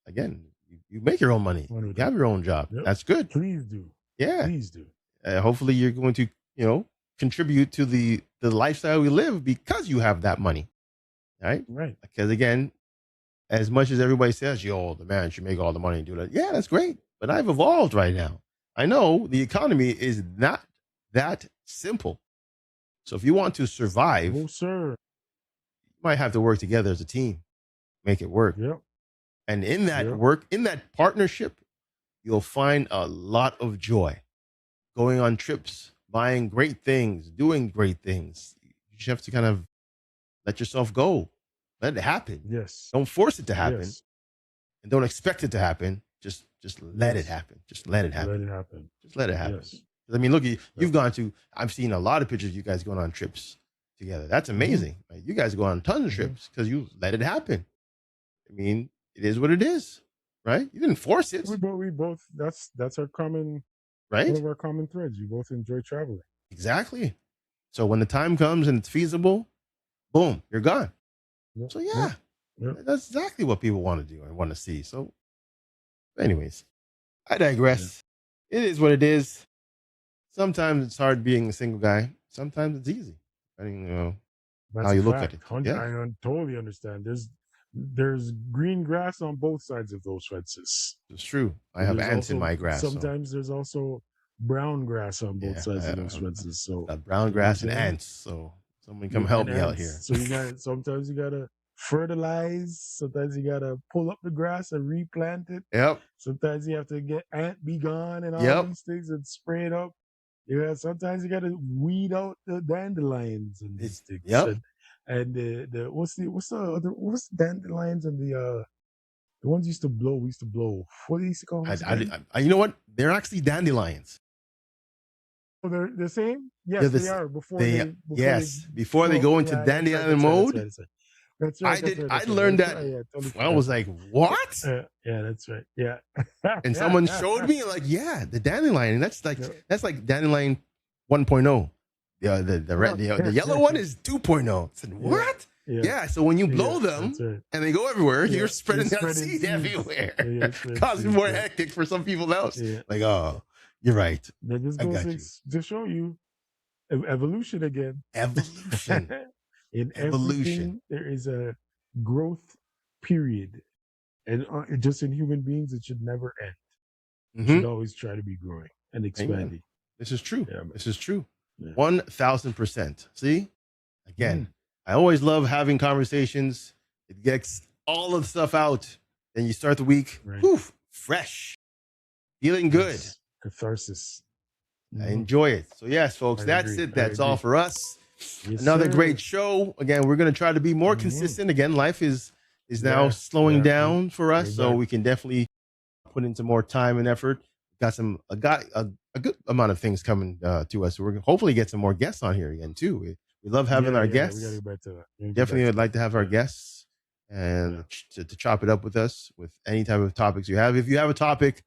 [SPEAKER 2] again, you make your own money. You have your own job. Yep. That's good.
[SPEAKER 1] Please do.
[SPEAKER 2] Yeah.
[SPEAKER 1] Please do.
[SPEAKER 2] Hopefully you're going to, contribute to the lifestyle we live because you have that money. Right?
[SPEAKER 1] Right.
[SPEAKER 2] Because again, as much as everybody says, the man should make all the money and do that. Yeah, that's great. But I've evolved right now. I know the economy is not that simple. So if you want to survive,
[SPEAKER 1] sir,
[SPEAKER 2] you might have to work together as a team, make it work.
[SPEAKER 1] Yep.
[SPEAKER 2] And in that work, in that partnership, you'll find a lot of joy. Going on trips, buying great things, doing great things. You just have to kind of let yourself go. Let it happen.
[SPEAKER 1] Yes.
[SPEAKER 2] Don't force it to happen. Yes. And don't expect it to happen. Just let it happen. Just let it happen.
[SPEAKER 1] Let it happen.
[SPEAKER 2] Just let it happen.
[SPEAKER 1] Yes.
[SPEAKER 2] I mean, look, you've gone to, I've seen a lot of pictures of you guys going on trips together. That's amazing. Right? You guys go on tons of trips because you let it happen. I mean, it is what it is, right? You didn't force it.
[SPEAKER 1] We both, that's our common,
[SPEAKER 2] right?
[SPEAKER 1] One of our common threads. We both enjoy traveling.
[SPEAKER 2] Exactly. So when the time comes and it's feasible, boom, you're gone. Yep. So yeah, that's exactly what people want to do and want to see. So anyways, I digress. It is what it is. Sometimes it's hard being a single guy. Sometimes it's easy. Depending on how you look at it.
[SPEAKER 1] Yeah. I totally understand. There's green grass on both sides of those fences.
[SPEAKER 2] It's true. I have ants in my grass.
[SPEAKER 1] Sometimes there's also brown grass on both sides of those fences. So
[SPEAKER 2] brown grass and ants. So someone come help me out here.
[SPEAKER 1] So sometimes you gotta fertilize. Sometimes you gotta pull up the grass and replant it.
[SPEAKER 2] Yep.
[SPEAKER 1] Sometimes you have to get ant be gone and all these things and spray it up. Yeah, sometimes you gotta weed out the dandelions and these things.
[SPEAKER 2] Yep.
[SPEAKER 1] And what's the dandelions and the ones used to blow? We used to blow. What do you used to call them?
[SPEAKER 2] You know what? They're actually dandelions.
[SPEAKER 1] Oh, they're the same? Yes, they are. Before
[SPEAKER 2] they go into dandelion mode.
[SPEAKER 1] That's right.
[SPEAKER 2] I learned that. I was like, what?
[SPEAKER 1] Yeah, that's right. Yeah.
[SPEAKER 2] And someone showed me the dandelion. That's like dandelion 1.0. The yellow one is 2.0. I said, what? Yeah. So when you blow them and they go everywhere, you're spreading that seed everywhere, causing more hectic for some people else. Yeah. Like, oh, you're right.
[SPEAKER 1] That just goes to show you evolution again.
[SPEAKER 2] Evolution.
[SPEAKER 1] In everything, there is a growth period. And just in human beings, it should never end. You should always try to be growing and expanding.
[SPEAKER 2] Amen. This is true. Yeah, this is true. 1,000%. See? Again, I always love having conversations. It gets all of the stuff out. Then you start the week, fresh, feeling good.
[SPEAKER 1] Yes. Catharsis.
[SPEAKER 2] I enjoy it. So yes, folks, that's it. That's all for us. Yes, another great show. Again, we're going to try to be more consistent. Again, life is now slowing down for us, so we can definitely put into more time and effort. Got a good amount of things coming to us. We're going to hopefully get some more guests on here again too. We love having our guests. Definitely would like to have our guests and to chop it up with us with any type of topics you have. If you have a topic,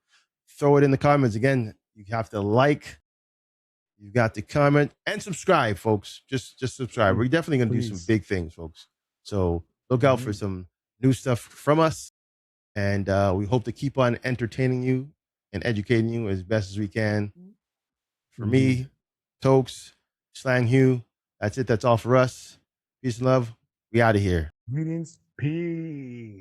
[SPEAKER 2] throw it in the comments. Again, you have to like. You've got to comment and subscribe, folks. Just subscribe. We're definitely going to do some big things, folks. So look out for some new stuff from us. And we hope to keep on entertaining you and educating you as best as we can. For me, Toks, Slang Hugh, that's it. That's all for us. Peace and love. We out of here.
[SPEAKER 1] Greetings. Peace.